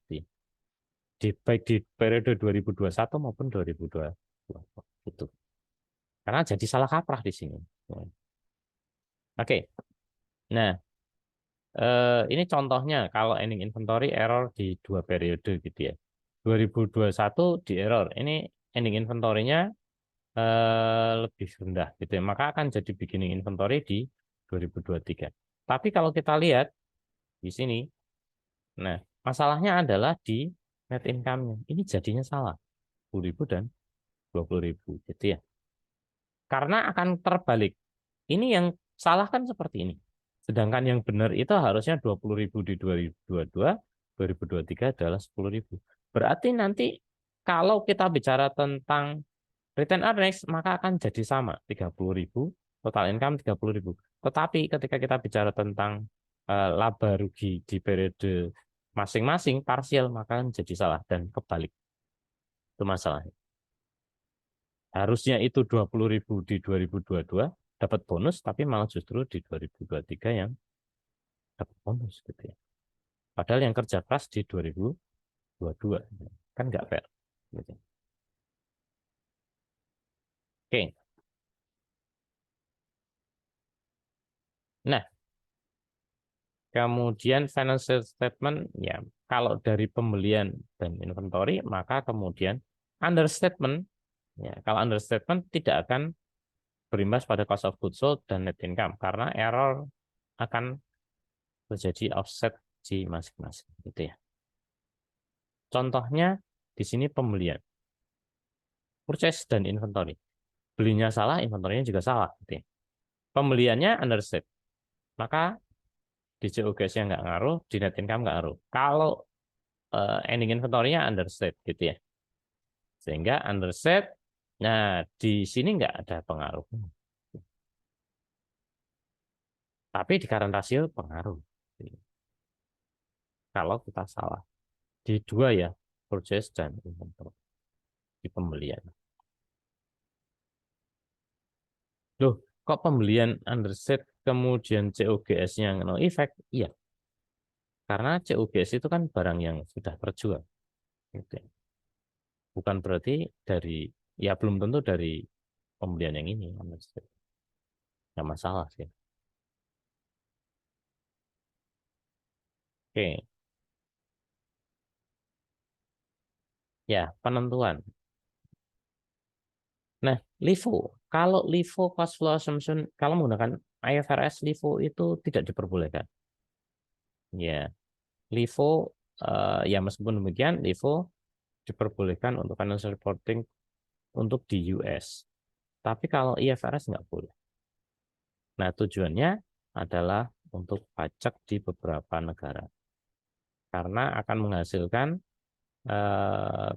Baik di periode 2021 maupun 2022. Gitu. Karena jadi salah kaprah di sini. Oke. Nah, ini contohnya kalau ending inventory error di 2 periode gitu ya. 2021 di error. Ini ending inventory-nya lebih rendah gitu ya. Maka akan jadi beginning inventory di 2023. Tapi kalau kita lihat di sini, nah masalahnya adalah di net income-nya. Ini jadinya salah, 10.000 dan 20.000 gitu ya. Karena akan terbalik. Ini yang salah kan seperti ini. Sedangkan yang benar itu harusnya 20.000 di 2022, 2023 adalah 10.000. Berarti nanti kalau kita bicara tentang return earnings, maka akan jadi sama, 30.000, total income 30.000. Tetapi ketika kita bicara tentang laba rugi di periode masing-masing, parsial, maka akan jadi salah dan kebalik. Itu masalahnya. Harusnya itu 20.000 di 2022 dapat bonus, tapi malah justru di 2023 yang dapat bonus gitu ya. Padahal yang kerja keras di 2022 kan nggak fair. Gitu. Oke. Nah, kemudian financial statement ya kalau dari pembelian dan inventory maka kemudian understatement ya kalau understatement tidak akan berimbas pada cost of goods sold dan net income karena error akan terjadi offset di masing-masing gitu ya. Contohnya di sini pembelian, purchase dan inventory. Belinya salah, inventory-nya juga salah gitu ya. Pembeliannya understate. Maka di COGS-nya nggak ngaruh, di net income nggak ngaruh. Kalau ending inventory-nya understate gitu ya. Sehingga understate, nah di sini nggak ada pengaruh. Tapi di current ratio pengaruh. Kalau kita salah. Di 2 ya, purchase dan inventory. Di pembelian. Loh, kok pembelian understate kemudian COGS-nya no effect? Iya, karena COGS itu kan barang yang sudah terjual. Gitu. Bukan berarti dari, ya belum tentu dari pembelian yang ini. Nggak masalah sih. Oke, ya penentuan. Nah, LIFO. Kalau LIFO cost flow assumption, kalau menggunakan IFRS LIFO itu tidak diperbolehkan. Ya, LIFO, ya meskipun demikian, LIFO diperbolehkan untuk financial reporting untuk di US. Tapi kalau IFRS nggak boleh. Nah, tujuannya adalah untuk pajak di beberapa negara. Karena akan menghasilkan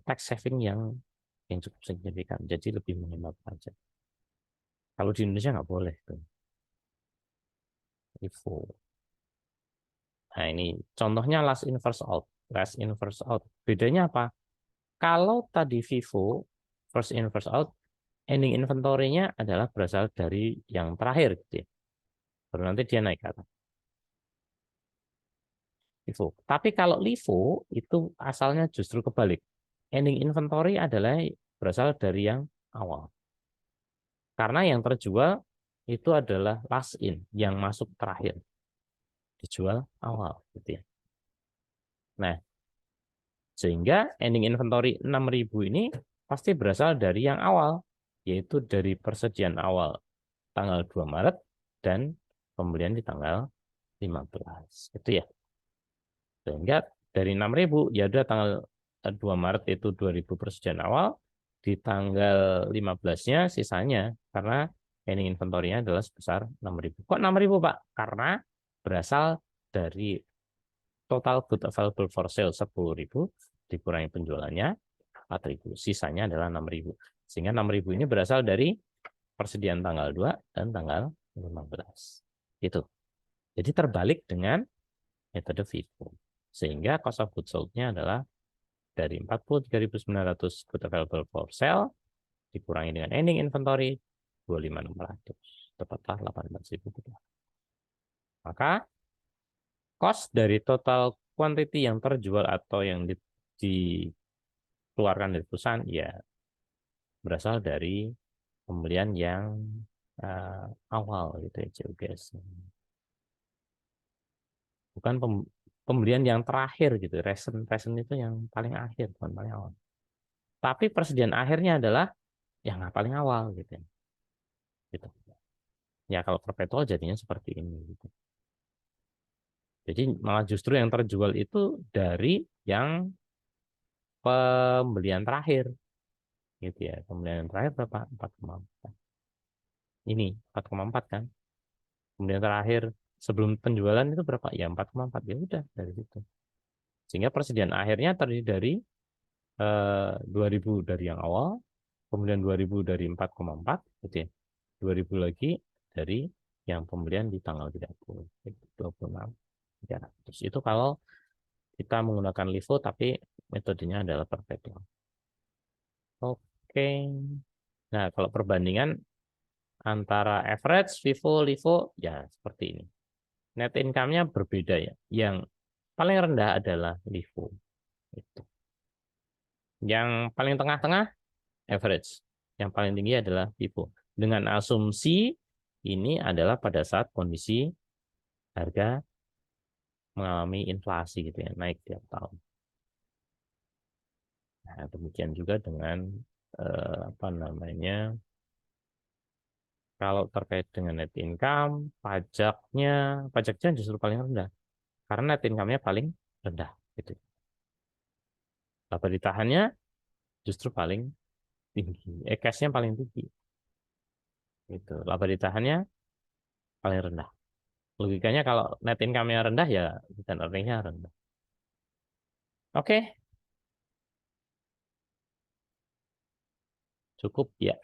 tax saving yang cukup signifikan. Jadi lebih menghemat pajak. Kalau di Indonesia nggak boleh tuh. IFO. Nah, ini contohnya last in first out. Last in first out. Bedanya apa? Kalau tadi FIFO, first in first out, ending inventory-nya adalah berasal dari yang terakhir gitu ya. Baru nanti dia naik ke atas. FIFO. Tapi kalau LIFO itu asalnya justru kebalik. Ending inventory adalah berasal dari yang awal. Karena yang terjual itu adalah last in, yang masuk terakhir. Dijual awal gitu ya. Nah, sehingga ending inventory 6.000 ini pasti berasal dari yang awal, yaitu dari persediaan awal tanggal 2 Maret dan pembelian di tanggal 15. Itu ya. Sehingga dari 6.000 ya udah tanggal 2 Maret itu 2.000 persediaan awal, di tanggal 15-nya sisanya karena ending inventory-nya adalah sebesar 6.000. Kok 6.000, Pak? Karena berasal dari total good available for sale 10.000 dikurangi penjualannya 4.000. Sisanya adalah 6.000. Sehingga 6.000 ini berasal dari persediaan tanggal 2 dan tanggal 15. Itu. Jadi terbalik dengan metode FIFO. Sehingga cost of goods sold-nya adalah dari 43.900 good available for sale dikurangi dengan ending inventory 25.600. Tepatlah 18.000. Maka cost dari total quantity yang terjual atau yang dikeluarkan dari perusahaan ya berasal dari pembelian yang awal gitu ya, COGS. Bukan pembelian yang terakhir gitu. Recent itu yang paling akhir, bukan paling awal. Tapi persediaan akhirnya adalah yang paling awal gitu. Gitu. Ya kalau perpetual jadinya seperti ini gitu. Jadi malah justru yang terjual itu dari yang pembelian terakhir gitu ya. Pembelian terakhir berapa? 4,4. Ini 4,4 kan. Pembelian terakhir sebelum penjualan itu berapa? Ya 4,4. Ya udah dari situ. Sehingga persediaan akhirnya terdiri dari 2.000 dari yang awal, kemudian 2.000 dari 4,4 gitu ya. 2.000 lagi dari yang pembelian di tanggal 30, 26, 300. Itu kalau kita menggunakan LIFO tapi metodenya adalah perpetual. Oke. Nah, kalau perbandingan antara average, FIFO, LIFO ya seperti ini. Net income-nya berbeda ya. Yang paling rendah adalah LIFO. Itu. Yang paling tengah-tengah average. Yang paling tinggi adalah FIFO. Dengan asumsi ini adalah pada saat kondisi harga mengalami inflasi gitu ya, naik tiap tahun. Nah, demikian juga dengan apa namanya, kalau terkait dengan net income, pajaknya justru paling rendah karena net income-nya paling rendah gitu. Laba ditahannya justru paling tinggi, cash-nya paling tinggi. Gitu. Laba ditahannya paling rendah. Logikanya kalau net income-nya rendah ya return earning-nya rendah. Oke, cukup ya.